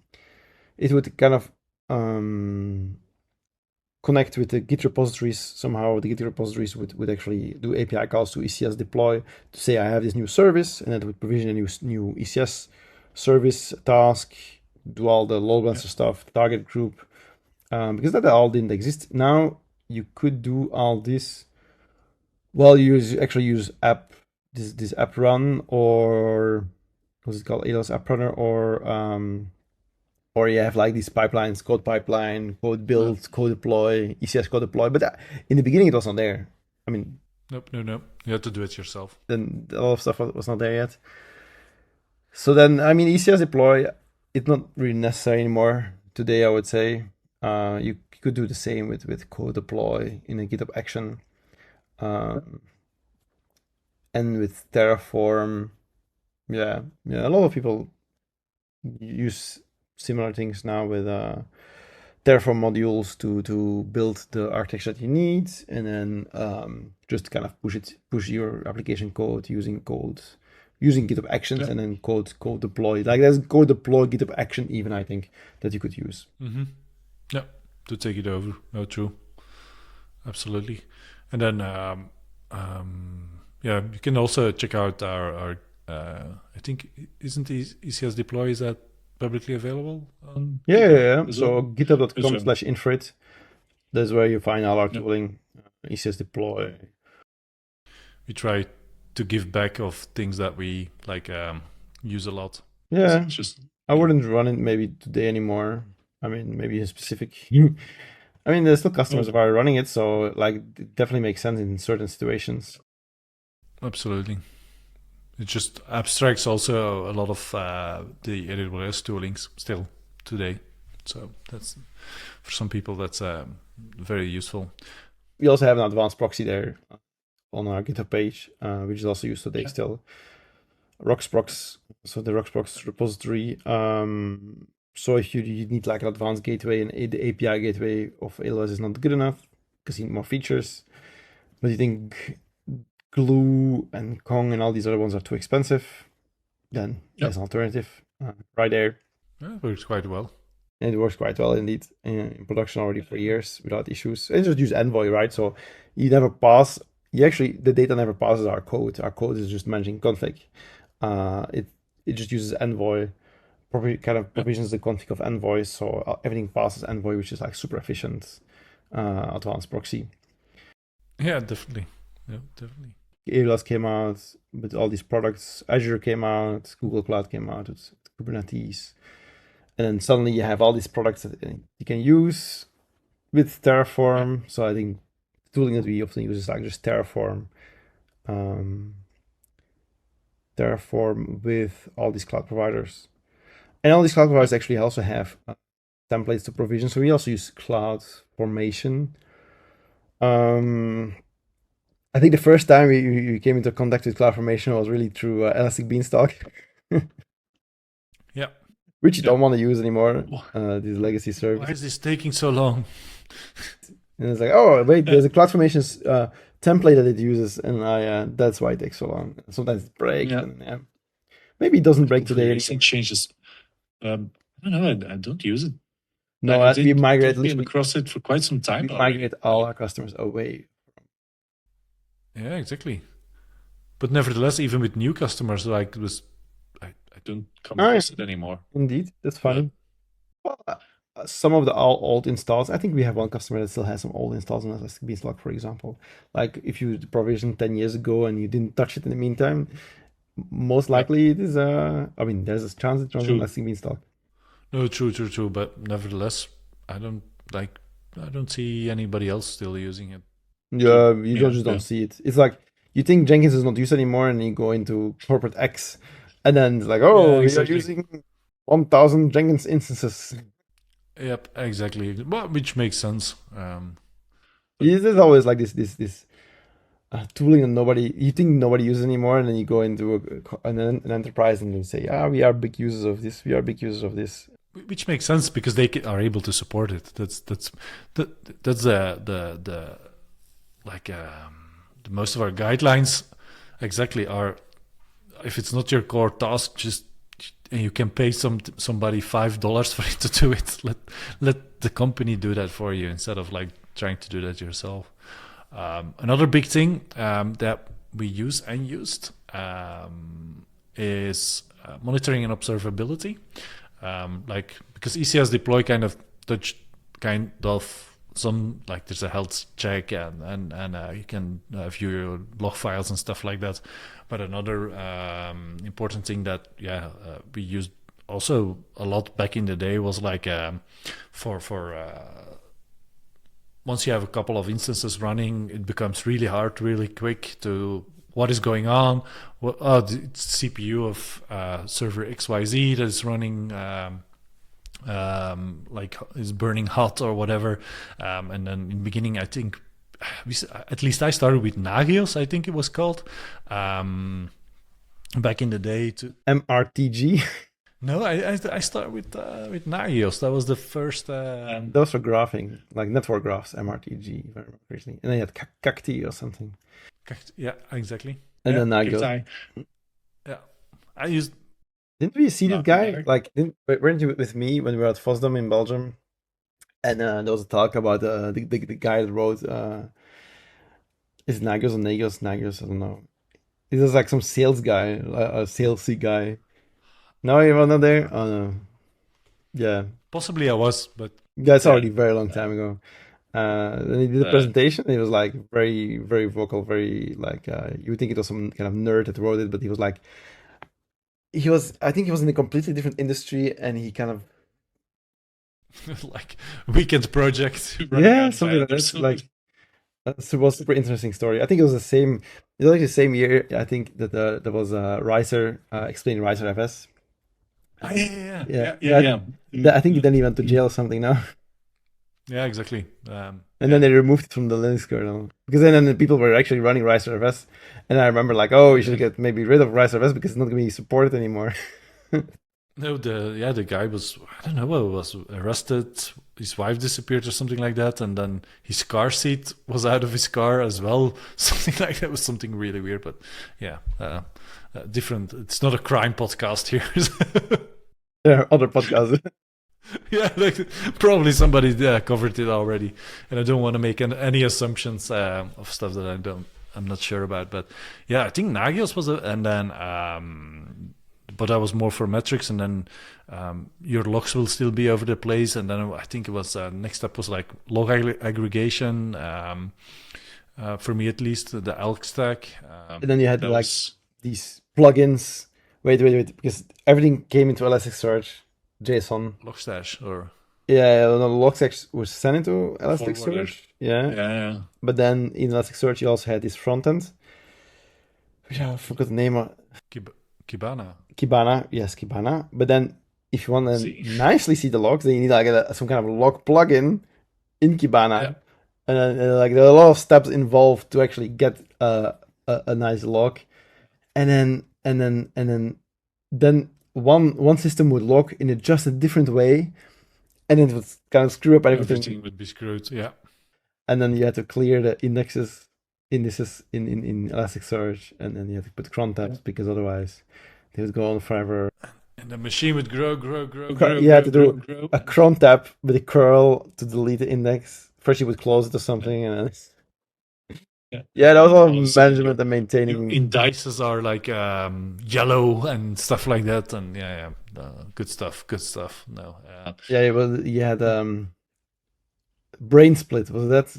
it would kind of connect with the Git repositories somehow. The Git repositories would actually do API calls to ECS Deploy to say I have this new service, and it would provision a new ECS service task, do all the load balancer stuff, target group. Because that all didn't exist. Now you could do all this. Well, you actually use this app run, or what's it called, AWS App Runner, or you have like these pipelines, code pipeline, code build, code deploy, ECS code deploy. But in the beginning, it was not there. I mean,
nope. You had to do it yourself.
Then a lot of stuff was not there yet. So then, I mean, ECS deploy, it's not really necessary anymore today, I would say. You could do the same with code deploy in a GitHub action. And with Terraform, yeah, a lot of people use similar things now with Terraform modules to build the architecture that you need, and then just kind of push your application code using GitHub actions, and then code deploy. Like there's code deploy GitHub action even, I think, that you could use.
Mm-hmm. Yeah, to take it over. No, true. Absolutely. And then you can also check out our I think isn't ECS Deploy, is that publicly available on
yeah. So github.com/infrit, that's where you find all our tooling. ECS Deploy.
We try to give back of things that we use a lot.
Yeah, I wouldn't run it maybe today anymore. I mean, maybe a specific. I mean, there's still customers who are running it, so like it definitely makes sense in certain situations.
Absolutely. It just abstracts also a lot of the AWS toolings still today. So that's, for some people, that's very useful.
We also have an advanced proxy there on our GitHub page, which is also used today still. Rocksprox, so the Rocksprox repository. So if you need like an advanced gateway, and the API gateway of AWS is not good enough because you need more features, but you think Glue and Kong and all these other ones are too expensive, then there's an alternative right there.
Yeah, it works quite well.
And it works quite well indeed in production already for years without issues. And just use Envoy, right? So you never pass. The data never passes our code. Our code is just managing config. It just uses Envoy, probably kind of provisions the config of Envoy, so everything passes Envoy, which is like super efficient advanced proxy.
Yeah, definitely. Yeah, definitely.
AWS came out with all these products. Azure came out. Google Cloud came out with Kubernetes. And then suddenly you have all these products that you can use with Terraform. So I think the tooling that we often use is like just Terraform. Terraform with all these cloud providers. And all these cloud providers actually also have templates to provision. So we also use CloudFormation. I think the first time we came into contact with CloudFormation was really through Elastic Beanstalk.
Yeah.
Which you don't want to use anymore, these legacy services.
Why is this taking so long?
And it's like, oh, wait, there's a CloudFormation's template that it uses, and that's why it takes so long. Sometimes it breaks.
Yeah.
And, maybe it doesn't break today.
Recent changes. I don't know. I don't use it.
No, we migrate
across it for quite some time.
We migrate all our customers away.
Yeah, exactly. But nevertheless, even with new customers, like it was,
I don't come across it anymore.
Indeed, that's funny. Yeah. Well, some of the old installs, I think we have one customer that still has some old installs on Elastic Beanstalk, for example. Like if you provisioned 10 years ago and you didn't touch it in the meantime, most likely it is there's a chance it's on Elastic Beanstalk.
No, true. But nevertheless, I don't see anybody else still using it.
Yeah, you just don't see it. It's like you think Jenkins is not used anymore, and you go into corporate X, and then it's like, oh, exactly. We are using 1,000 Jenkins instances.
Yep, exactly. Well, which makes sense.
There's always like this tooling that you think nobody uses anymore, and then you go into an enterprise and you say, we are big users of this. We are big users of this.
Which makes sense because they are able to support it. That's the most of our guidelines exactly are, if it's not your core task, and you can pay somebody $5 for it to do it. Let the company do that for you instead of like trying to do that yourself. Another big thing that we use and used is monitoring and observability. Because ECS deploy kind of some, like there's a health check and you can view your log files and stuff like that. But another important thing that we used also a lot back in the day was like for once you have a couple of instances running, it becomes really hard, really quick to what is going on. The CPU of server XYZ that is running like is burning hot or whatever. And then in the beginning, I think at least I started with Nagios, I think it was called, back in the day.
MRTG.
No, I started with Nagios. That was the first.
Those were graphing, like network graphs, MRTG, if I remember correctly. And then you had Cacti or something.
Yeah, exactly.
And then Nagios.
Yeah, I used.
Didn't we see that guy? Like, weren't you with me when we were at FOSDEM in Belgium? And there was a talk about the guy that wrote, is it Nagios or Nagios? Nagios, I don't know. It was like some sales guy, a salesy guy. No, you were not there? Oh, no. Yeah.
Possibly I was, but...
That's already a very long time ago. Then he did a presentation. He was like very, very vocal, very like, you would think it was some kind of nerd that wrote it, but he was like, I think he was in a completely different industry, and he kind of
like weekend project.
Yeah, something like that. Like that was a super interesting story. I think it was the same year. I think that there was Ricer explaining Ricer FS.
Yeah.
I think then he went to jail or something now.
Yeah, exactly.
And then they removed it from the Linux kernel because then the people were actually running Ricer FS, and I remember like, oh, you should get maybe rid of Ricer FS because it's not going to be supported anymore.
No, the guy was, I don't know, was arrested. His wife disappeared or something like that, and then his car seat was out of his car as well. Something like that was something really weird. But yeah, different. It's not a crime podcast here.
There are other podcasts.
Yeah, like probably somebody covered it already, and I don't want to make any assumptions of stuff that I'm not sure about. But yeah, I think Nagios was, and then but that was more for metrics, and then your logs will still be over the place, and then I think it was next step was like log aggregation, For me at least, the Elk stack.
And then you had
that
like
was
these plugins. Wait, because everything came into Elasticsearch, JSON.
Logstash or
Yeah, no, Logstash was sent into
Forwarded.
Elasticsearch. Yeah.
yeah.
But then in Elasticsearch, you also had this front end. Yeah, I forgot the name of
Kibana.
Kibana. Yes, Kibana. But then if you want to
See.
nicely see the logs, then you need like some kind of log plugin in Kibana.
Yeah.
And then like there are a lot of steps involved to actually get a nice log. And then one system would log in just a different way, and it would kind of screw up everything.
Everything would be screwed. Yeah.
And then you had to clear the indices in Elasticsearch, and then you had to put cron tabs because otherwise they would go on forever.
And the machine would grow.
You had to do a cron tab with a curl to delete the index. First you would close it or something, and then yeah, that was all management and maintaining.
Indices are like yellow and stuff like that, and good stuff. No,
Yeah, you had brain split. Was that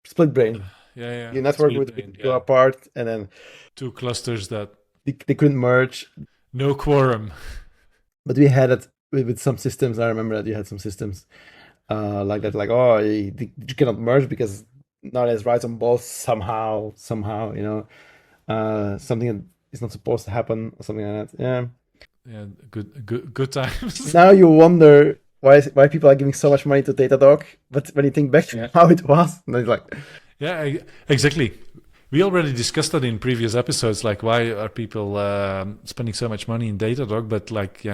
split brain?
Yeah.
Your network
Split
would
brain,
go apart, and then
two clusters that
they couldn't merge.
no quorum.
But we had it with some systems. I remember that you had some systems like that, like you cannot merge because now there's writes on both somehow, something that is not supposed to happen or something like that.
Yeah, good times.
Now you wonder why people are giving so much money to Datadog, but when you think back to how it was, then it's like,
yeah, exactly. We already discussed that in previous episodes. Like, why are people spending so much money in Datadog? But like,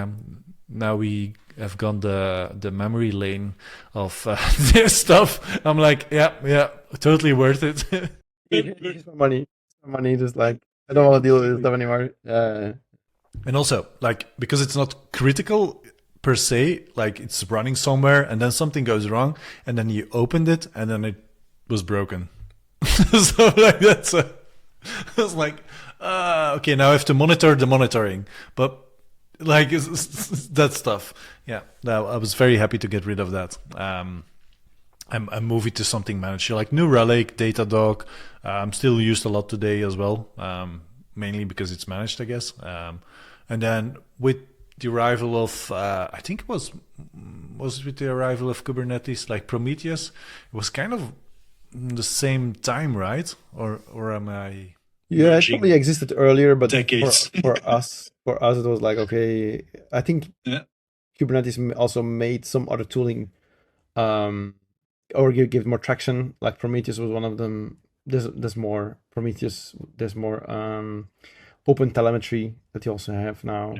now we have gone the memory lane of this stuff. I'm like, yeah, totally worth it.
here's my money. Just like I don't want to deal with this stuff anymore.
And also, like, because it's not critical per se, like it's running somewhere and then something goes wrong, and then you opened it and then it was broken. So like that's it's like okay, now I have to monitor the monitoring, but like that stuff. Yeah, now I was very happy to get rid of that. I move it to something managed, like New Relic, Datadog. I'm still used a lot today as well, mainly because it's managed, I guess. And then with the arrival of, I think it was it with the arrival of Kubernetes, like Prometheus, it was kind of the same time, right? Or am I?
Yeah, it probably existed earlier, but
decades.
for us it was like, okay, I think Kubernetes also made some other tooling or give more traction. Like Prometheus was one of them. There's more Prometheus. There's more open telemetry that you also have now,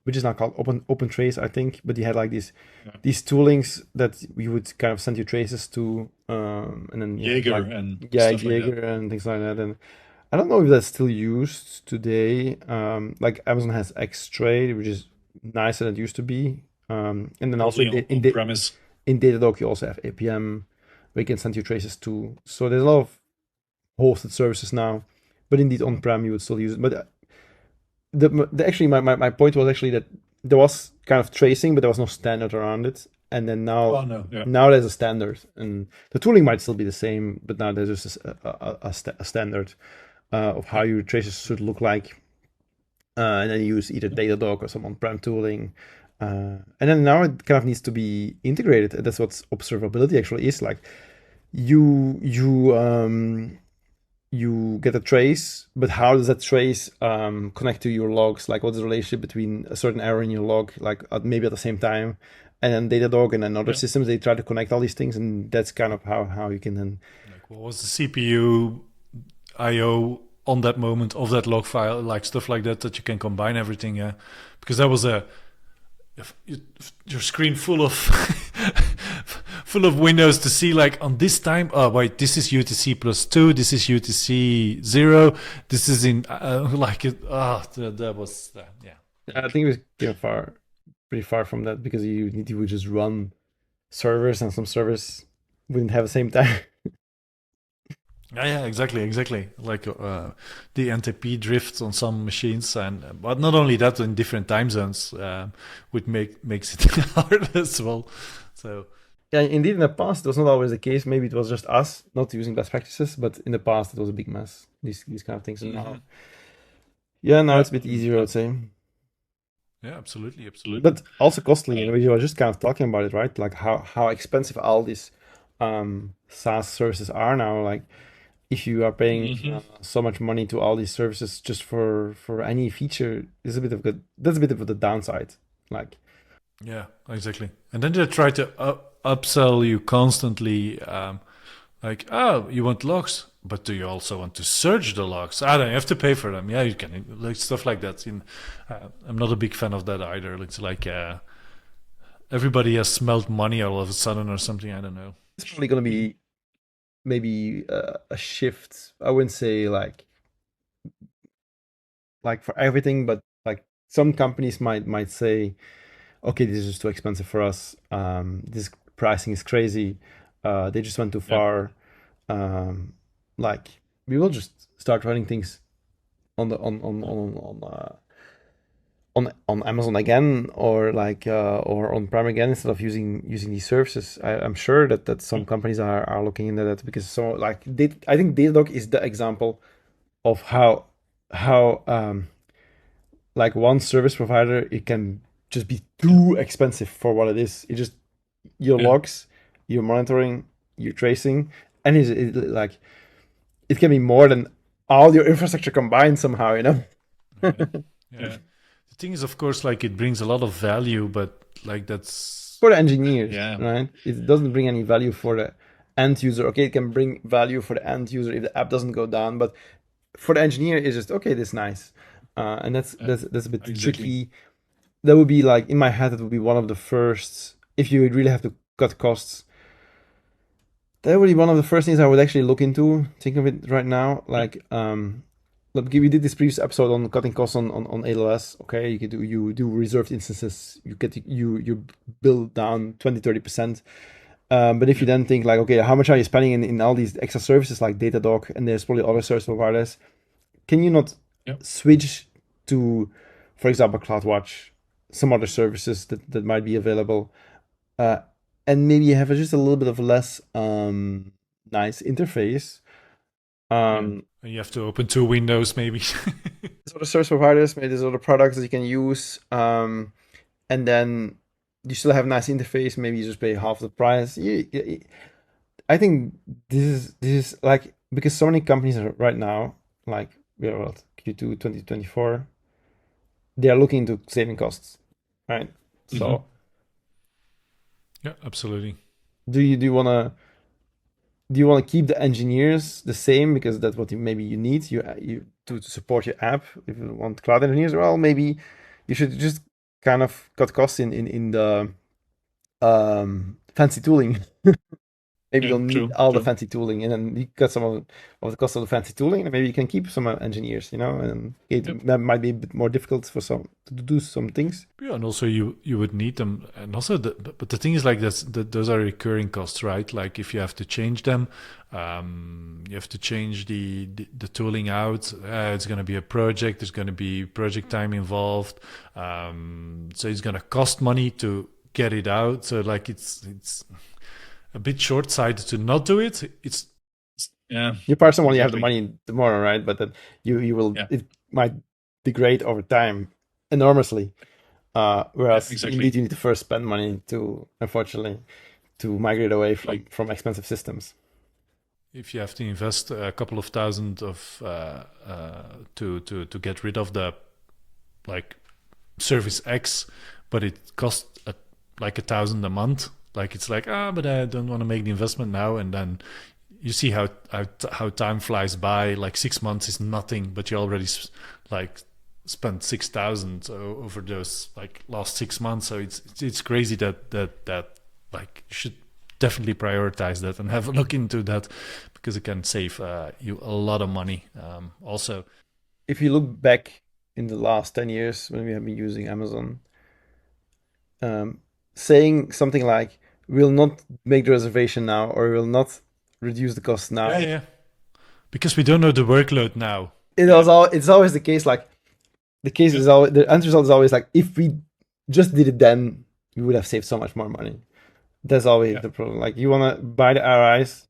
which is now called open trace, I think. But you had like these toolings that you would kind of send your traces to, and then
Jaeger
like,
and
Jaeger and things like that. And I don't know if that's still used today. Like Amazon has X-Tray, which is nicer than it used to be. And then also in Datadog you also have APM where you can send your traces to. So there's a lot of hosted services now, but indeed on-prem you would still use it. But actually my point was actually that there was kind of tracing, but there was no standard around it. And then now there's a standard, and the tooling might still be the same, but now there's just a standard of how your traces should look like. And then you use either Datadog or some on-prem tooling. And then now it kind of needs to be integrated. That's what observability actually is. Like you get a trace, but how does that trace connect to your logs? Like what's the relationship between a certain error in your log, like maybe at the same time, and then Datadog and then other systems, they try to connect all these things, and that's kind of how you can then.
Like what was the CPU IO on that moment of that log file, like stuff like that you can combine everything, because that was your screen full of full of windows to see, like on this time, oh wait, this is UTC +2, this is UTC 0, this is in like it. That was
I think it was pretty far from that, because you would just run servers, and some servers wouldn't have the same time.
Yeah, exactly. Like the NTP drifts on some machines, but not only that, in different time zones, which makes it hard as well. So
Yeah, indeed, in the past, it was not always the case. Maybe it was just us not using best practices, but in the past, it was a big mess, these kind of things. And now, now it's a bit easier, I would say.
Yeah, absolutely.
But also costly, and we were just kind of talking about it, right? Like how expensive all these SaaS services are now. Like if you are paying so much money to all these services just for any feature, is a bit of that's a bit of the downside. Like,
yeah, exactly. And then they try to upsell you constantly. Like, oh, you want logs, but do you also want to search the logs? I don't. You have to pay for them. Yeah, you can. Like stuff like that. I'm not a big fan of that either. It's like everybody has smelled money all of a sudden or something. I don't know.
It's probably going to be maybe a shift. I wouldn't say like for everything, but like some companies might say, okay, this is too expensive for us. This pricing is crazy. They just went too far. Like we will just start running things on Amazon again, or like or on Prime again, instead of using these services. I'm sure that some companies are looking into that, because so like I think Datadog is the example of how like one service provider, it can just be too expensive for what it is. It just your logs, your monitoring, your tracing, and like it can be more than all your infrastructure combined somehow,
Yeah. The thing is, of course, like it brings a lot of value, but like that's
for the engineers, right? It doesn't bring any value for the end user. Okay, it can bring value for the end user if the app doesn't go down, but for the engineer, it's just okay. That's nice, and that's a bit tricky. That would be like, in my head, that would be one of the first. If you would really have to cut costs, that would be one of the first things I would actually look into. Think of it right now, like look, we did this previous episode on cutting costs on AWS. Okay, you do reserved instances. You build down 20-30%. But if you then think like, okay, how much are you spending in all these extra services like Datadog, and there's probably other service providers, can you not switch to, for example, CloudWatch, some other services that might be available, and maybe have just a little bit of less nice interface.
You have to open 2 windows, maybe.
There's other service providers, maybe there's other products that you can use, and then you still have a nice interface. Maybe you just pay half the price. I think this is like, because so many companies are right now, like we are at Q2 2024, they are looking into saving costs, right? So
yeah, absolutely.
Do you want to keep the engineers the same, because that's what maybe you need you to support your app? If you want cloud engineers, well, maybe you should just kind of cut costs in the fancy tooling. Maybe you don't need all the fancy tooling, and then you cut some of the cost of the fancy tooling, and maybe you can keep some engineers, and that might be a bit more difficult for some to do some things.
Yeah, and also you would need them, and also but the thing is like those are recurring costs, right? Like if you have to change them, you have to change the tooling out. It's going to be a project. There's going to be project time involved, so it's going to cost money to get it out. So like it's a bit short-sighted to not do it. It's
you part someone, you have the money tomorrow, right? But then you will it might degrade over time enormously. Whereas indeed you need to first spend money to, unfortunately, to migrate away from expensive systems.
If you have to invest a couple of thousand of to get rid of the like service X, but it costs like $1,000 a month. Like it's like, but I don't want to make the investment now. And then you see how time flies by. Like 6 months is nothing, but you already like spent 6,000 over those like last 6 months. So it's crazy that like you should definitely prioritize that and have a look into that, because it can save you a lot of money. Also,
if you look back in the last 10 years when we have been using Amazon, saying something like, we'll not make the reservation now, or we'll not reduce the cost now.
Yeah. Because we don't know the workload now.
It's always the case. Like the case is always, the end result is always like, if we just did it then, we would have saved so much more money. That's always
Yeah.
the problem. Like you want to buy the RIs,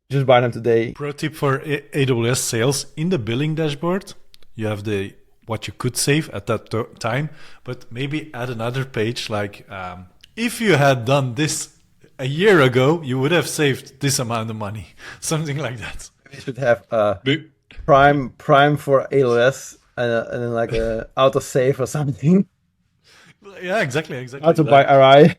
just buy them today.
Pro tip for AWS sales: in the billing dashboard, you have the what you could save at that time, but maybe add another page like if you had done this a year ago, you would have saved this amount of money, something like that.
We should have
But
Prime for AWS and then like a auto save or something.
Yeah, exactly.
How to buy RI.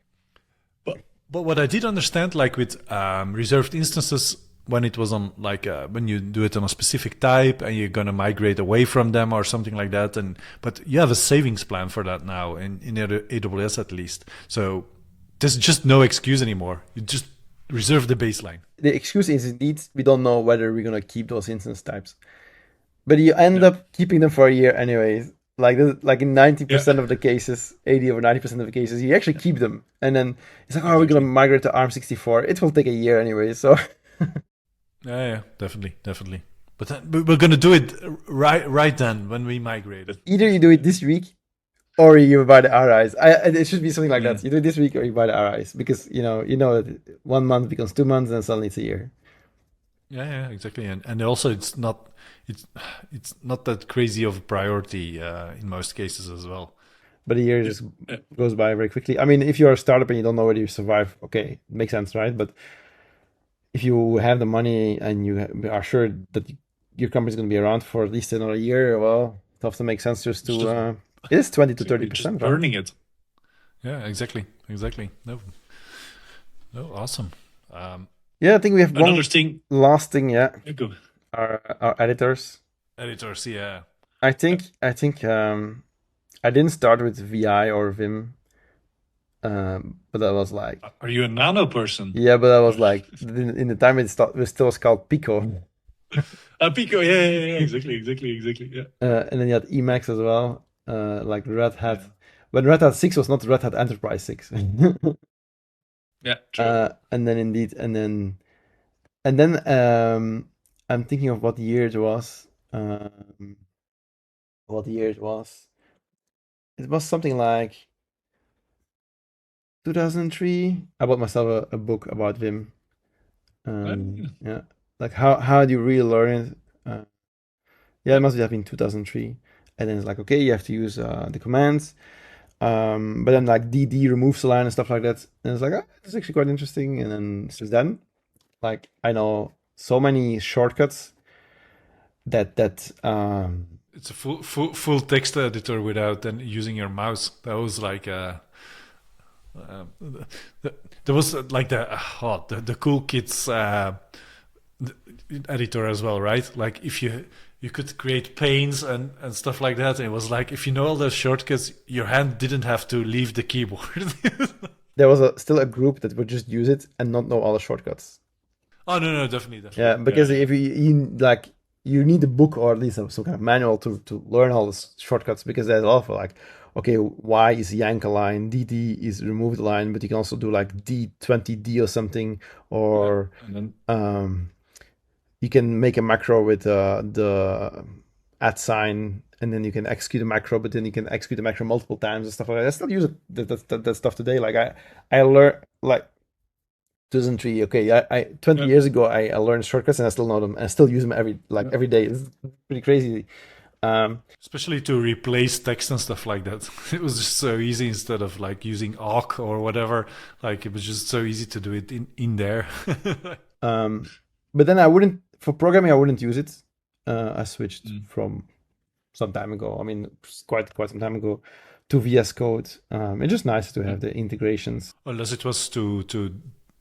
But what I did understand, like with reserved instances, when it was on like when you do it on a specific type and you're gonna migrate away from them or something like that, but you have a savings plan for that now in AWS at least. So there's just no excuse anymore. You just reserve the baseline.
The excuse is indeed we don't know whether we're gonna keep those instance types, but you end up keeping them for a year anyways. Like in 90% of the cases, 80 or 90% of the cases, you actually keep them, and then it's like, oh, we're gonna migrate to ARM64. It will take a year anyway, so.
Yeah, definitely. But then, we're gonna do it right then when we migrate it.
Either you do it this week, or you buy the RIs. It should be something like that. You do it this week, or you buy the RIs, because you know that 1 month becomes 2 months, and suddenly it's a year.
Yeah, exactly. And also it's not that crazy of a priority in most cases as well.
But a year just goes by very quickly. I mean, if you're a startup and you don't know whether you survive, okay, it makes sense, right? But if you have the money and you are sure that your company's going to be around for at least another year, well, it often makes sense just to. It is 20 to 30%.
Burning it.
Yeah, exactly. No, awesome.
Yeah, I think we have
another thing.
Last thing. Yeah,
go.
Our editors.
Editors, yeah.
I think I didn't start with VI or Vim, but I was like.
Are you a nano person?
Yeah, but I was like in the time it still was called Pico.
Pico, yeah, exactly, yeah.
And then you had Emacs as well, like Red Hat. When Red Hat 6 was not Red Hat Enterprise 6.
Yeah, true.
And then I'm thinking of what year it was. It was something like 2003. I bought myself a book about Vim. Yeah, like how do you really learn it? Yeah, it must have been 2003. And then it's like, okay, you have to use the commands. But then like DD removes a line and stuff like that. And it's like, oh, it's actually quite interesting. And then since then, like I know so many shortcuts that
it's a full text editor without then using your mouse. That was like there was like the cool kids editor as well, right? Like if you could create panes and stuff like that. And it was like, if you know all those shortcuts, your hand didn't have to leave the keyboard.
There was still a group that would just use it and not know all the shortcuts.
Oh, no, definitely.
Yeah, because if you need a book or at least some kind of manual to learn all the shortcuts, because there's also like, okay, Y is yank a line, DD is remove the line, but you can also do like D20D or something, or you can make a macro with the @ sign, and then you can execute a macro, but then you can execute the macro multiple times and stuff like that. I still use that stuff today. Like I learned like 2003. Okay, 20 years ago I learned shortcuts and I still know them and I still use them every day. It's pretty crazy.
Especially to replace text and stuff like that. It was just so easy instead of like using awk or whatever. Like it was just so easy to do it in there.
But then for programming I wouldn't use it. I switched from some time ago. I mean, quite some time ago, to VS Code. It's just nice to have the integrations.
Unless it was to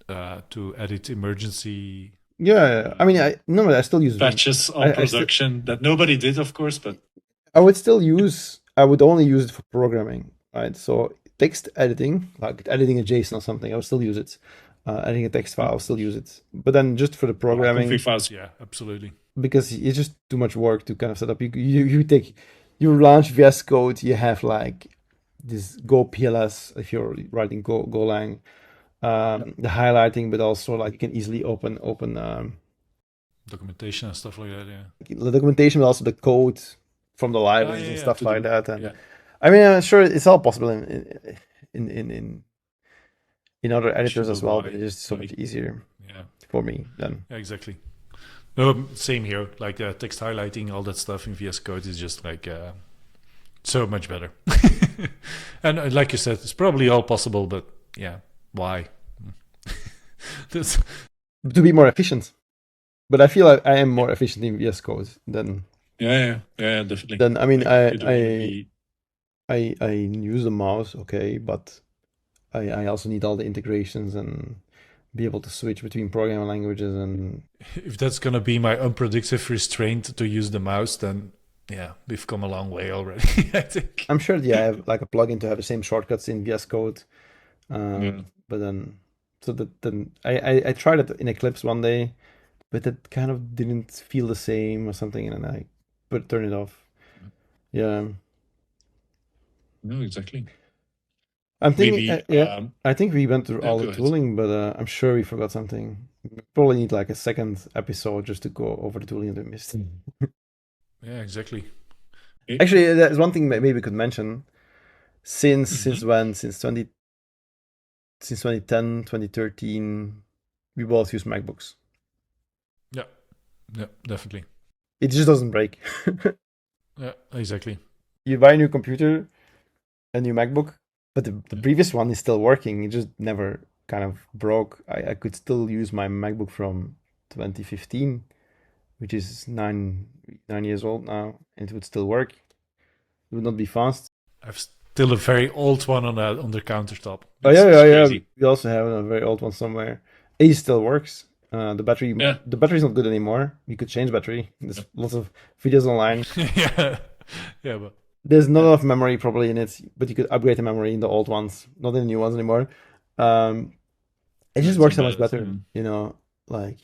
edit emergency.
Yeah, I mean, I still use
patches on production that nobody did, of course, but
I would only use it for programming, right? So text editing, like editing a JSON or something, I would still use it. Editing a text file, I'll still use it. But then just for the programming,
config files,
yeah, absolutely.
Because it's just too much work to kind of set up. You launch VS Code, you have like this Go PLS if you're writing Golang. The highlighting, but also like you can easily open
documentation and stuff like that. Yeah,
the documentation, but also the code from the libraries and stuff like that. And I mean, I'm sure it's all possible in in other editors
Sure,
as well,
why?
but it's just so much easier
Yeah,
for me then.
yeah, exactly. No, same here. Like text highlighting, all that stuff in VS Code is just like so much better. And like you said, it's probably all possible, but yeah, why? That's,
To be more efficient. But I feel like I am more efficient in VS Code than
Yeah, definitely.
then. I mean,
Like, you don't wanna be-
I use the mouse, okay, but I also need all the integrations and be able to switch between programming languages and
if that's gonna be my unproductive restraint to use the mouse, then yeah, we've come a long way already. I think.
I'm sure I have like a plugin to have the same shortcuts in VS Code.
Yeah.
But then so that then I tried it in Eclipse one day, but it kind of didn't feel the same or something, and then I turn it off. Yeah.
No, exactly.
I'm thinking,
Maybe.
yeah, I think we went through
Yeah,
all
go
the
ahead.
tooling, but I'm sure we forgot something. We probably need like a second episode just to go over the tooling that we missed.
Yeah, exactly.
Actually, there's one thing maybe we could mention. Since
Mhm.
when? Since 2010, 2013, we both use MacBooks.
Yeah, definitely.
It just doesn't break.
Yeah, exactly.
You buy a new computer, a new MacBook, but the previous one is still working. It just never kind of broke. I could still use my MacBook from 2015, which is 9 years old now, and it would still work. It would not be fast.
I've still a very old one on the countertop.
Oh
It's
yeah.
crazy.
We also have a very old one somewhere. It still works. The battery is not good anymore. You could change battery. There's lots of videos online.
yeah, but
There's not enough memory probably in it, but you could upgrade the memory in the old ones, not in the new ones anymore. It just
It's
works so much
embedded,
better, you know. Like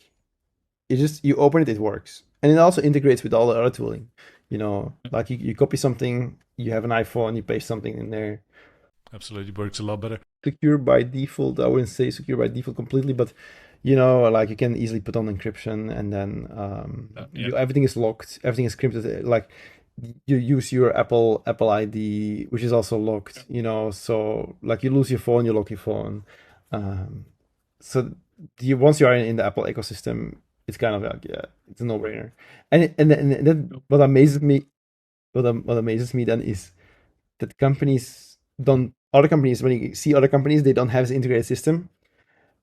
you open it, it works, and it also integrates with all the other tooling. You know, like you copy something, you have an iPhone, you paste something in there.
absolutely works a lot better.
Secure by default. I wouldn't say secure by default completely, but you know, like you can easily put on encryption, and then everything is locked, everything is encrypted. Like you use your Apple ID, which is also locked. You know, so like you lose your phone, you lock your phone. So once you are in the Apple ecosystem, it's kind of like it's a no-brainer. And then what amazes me then is that other companies, when you see other companies, they don't have this integrated system.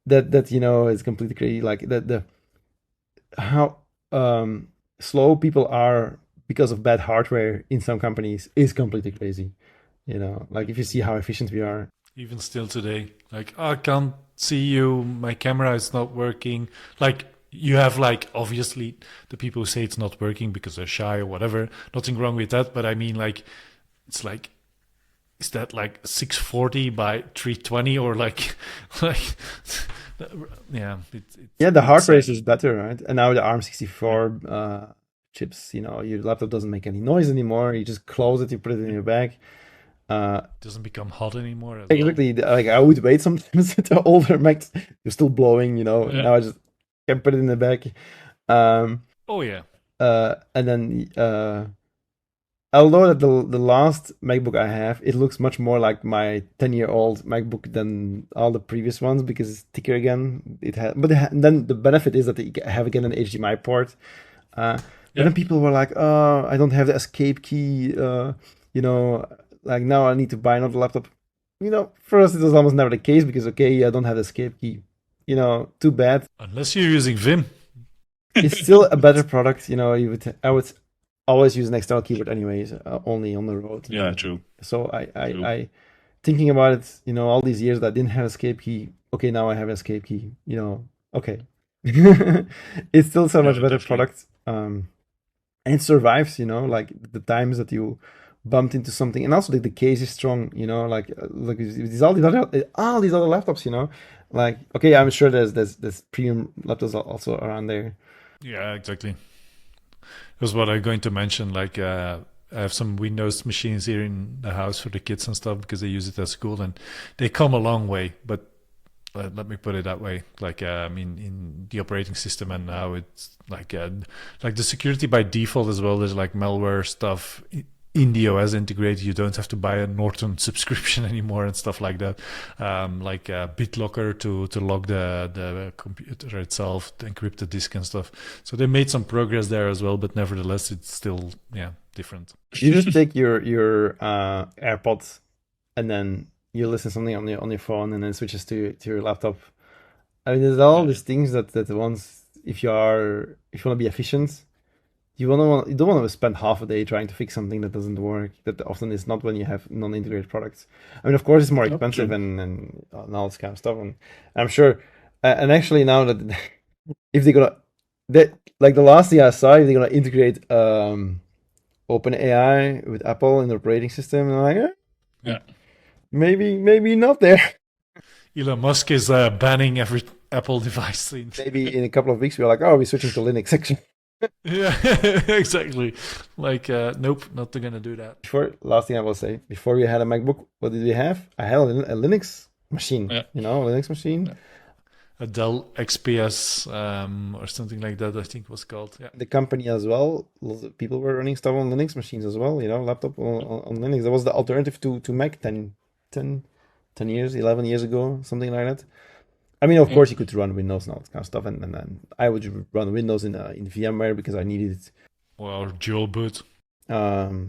That you know is completely crazy. Like the how slow people are because of bad hardware in some companies is completely crazy. You know, like if you see how efficient we are.
Even still today, like I can't see you, my camera is not working. Like you have like obviously the people who say it's not working because they're shy or whatever. Nothing wrong with that, but I mean like it's like is that like 640 by 320 or like like yeah
The heart rate is better, right? And now the ARM64 chips, you know, your laptop doesn't make any noise anymore. You just close it, you put it in your bag.
It doesn't become hot anymore.
Exactly. Like I would wait sometimes the older Macs, you're still blowing, you know.
Yeah.
Now I just can put it in the bag.
Oh yeah.
And then although that the last MacBook I have, it looks much more like my 10-year-old MacBook than all the previous ones because it's thicker again. Then the benefit is that you have again an HDMI port. But then people were like, "Oh, I don't have the escape key. You know, like now I need to buy another laptop." You know, for us it was almost never the case because I don't have the escape key. You know, too bad.
Unless you're using Vim.
It's still a better product. You know, I would always use an external keyboard anyways, only on the road.
Yeah, true.
So I thinking about it, you know, all these years that I didn't have escape key. Okay, now I have escape key. You know, okay. It's still so much better
definitely.
product. And it survives, you know, like the times that you bumped into something, and also the case is strong, you know, like all these other laptops, you know, like okay, I'm sure there's premium laptops also around there.
Yeah, exactly. That's what I'm going to mention. Like, I have some Windows machines here in the house for the kids and stuff because they use it at school, and they come a long way. But let me put it that way. Like, I mean, in the operating system, and now it's like the security by default as well. There's like malware stuff in the OS integrated. You don't have to buy a Norton subscription anymore and stuff like that. Like BitLocker to log the computer itself, the encrypted disk and stuff. So they made some progress there as well, but nevertheless, it's still different.
You just take your AirPods and then you listen to something on your phone and then switches to your laptop. I mean, there's all these things that once if you want to be efficient, you don't want to spend half a day trying to fix something that doesn't work. That often is not when you have non-integrated products. I mean, of course, it's more expensive and all this kind of stuff. And I'm sure. And actually, now that if like the last thing I saw, if they're gonna integrate OpenAI with Apple in the operating system, I'm like, maybe not there.
Elon Musk is banning every Apple device.
Maybe in a couple of weeks we're like, we're switching to Linux section.
Yeah, exactly. Like, nope, not gonna do that.
Last thing I will say, before we had a MacBook, what did we have? I had a Linux machine. A Linux machine.
Yeah. A Dell XPS or something like that, I think was called. Yeah.
The company as well, lots of people were running stuff on Linux machines as well, laptop on Linux. That was the alternative to Mac 10 years, 11 years ago, something like that. I mean, of course, you could run Windows and all that kind of stuff, and then I would run Windows in VMware because I needed it.
Or dual boot.
But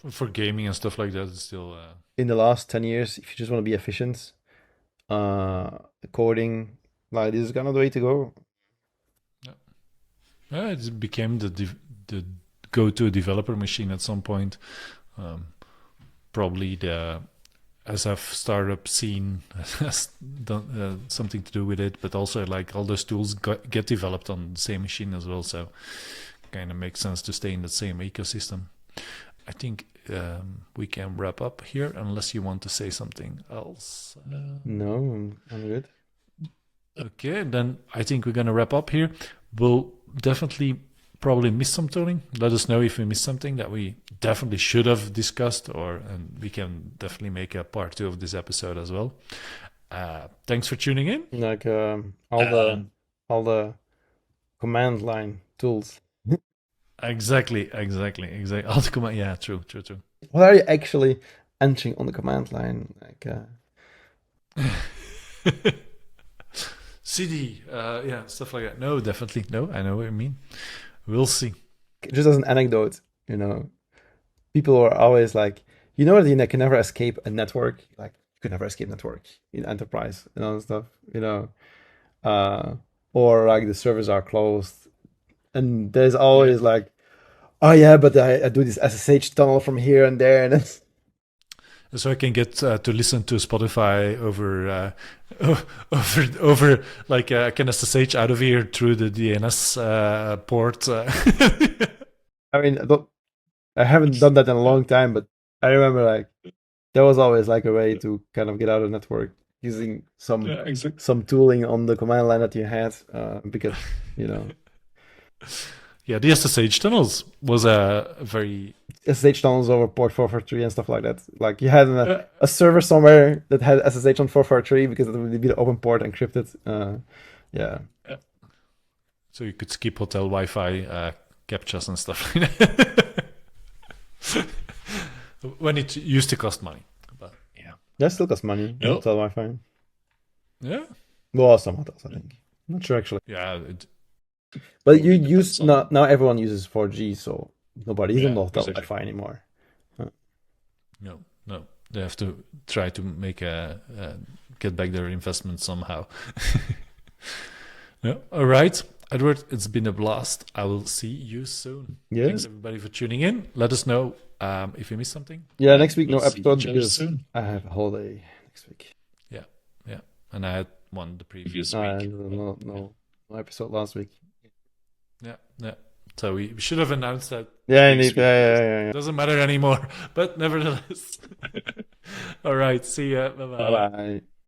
for gaming and stuff like that, it's still.
In the last 10 years, if you just want to be efficient, coding, like this is kind of the way to go.
Yeah, it became the go-to developer machine at some point. Probably the SF startup scene has done something to do with it, but also like all those tools get developed on the same machine as well, so kind of makes sense to stay in the same ecosystem. I think we can wrap up here unless you want to say something else.
No, I'm good.
Okay, then I think we're going to wrap up here. We'll definitely probably miss some tooling. Let us know if we missed something that we definitely should have discussed, and we can definitely make a part 2 of this episode as well. Thanks for tuning in.
Like all the command line tools.
Exactly. All the command. Yeah, true.
What are you actually entering on the command line? Like
CD, stuff like that. No, definitely no. I know what you mean. We'll see.
Just as an anecdote, people are always like, that you can never escape a network. Like you could never escape network in enterprise and all that stuff. Or like the servers are closed, and there's always like, oh yeah, but I do this SSH tunnel from here and there, and it's...
So I can get to listen to Spotify over like I can SSH out of here through the DNS port.
I mean, I haven't done that in a long time, but I remember like there was always like a way to kind of get out of the network using some tooling on the command line that you had, because
Yeah, the SSH tunnels was a very...
SSH tunnels over port 443 and stuff like that. Like you had a server somewhere that had SSH on 443 because it would be the open port encrypted. Yeah.
So you could skip hotel Wi-Fi captchas and stuff like that. When it used to cost money. But yeah.
That still costs money. Hotel Wi-Fi.
Yeah.
Well, some hotels, I think. I'm not sure actually.
Yeah.
But you use now everyone uses 4G, so nobody even hotel Wi-Fi anymore.
No. They have to try to make get back their investment somehow. No. All right, Edward, it's been a blast. I will see you soon.
Yes.
Thanks everybody for tuning in. Let us know if you missed something.
Yeah, next week no episode because I have a holiday next week.
Yeah. And I had one the previous week.
No episode last week.
Yeah. So we should have announced that.
Yeah, yeah.
Doesn't matter anymore, but nevertheless. All right. See ya. Bye-bye.
Bye.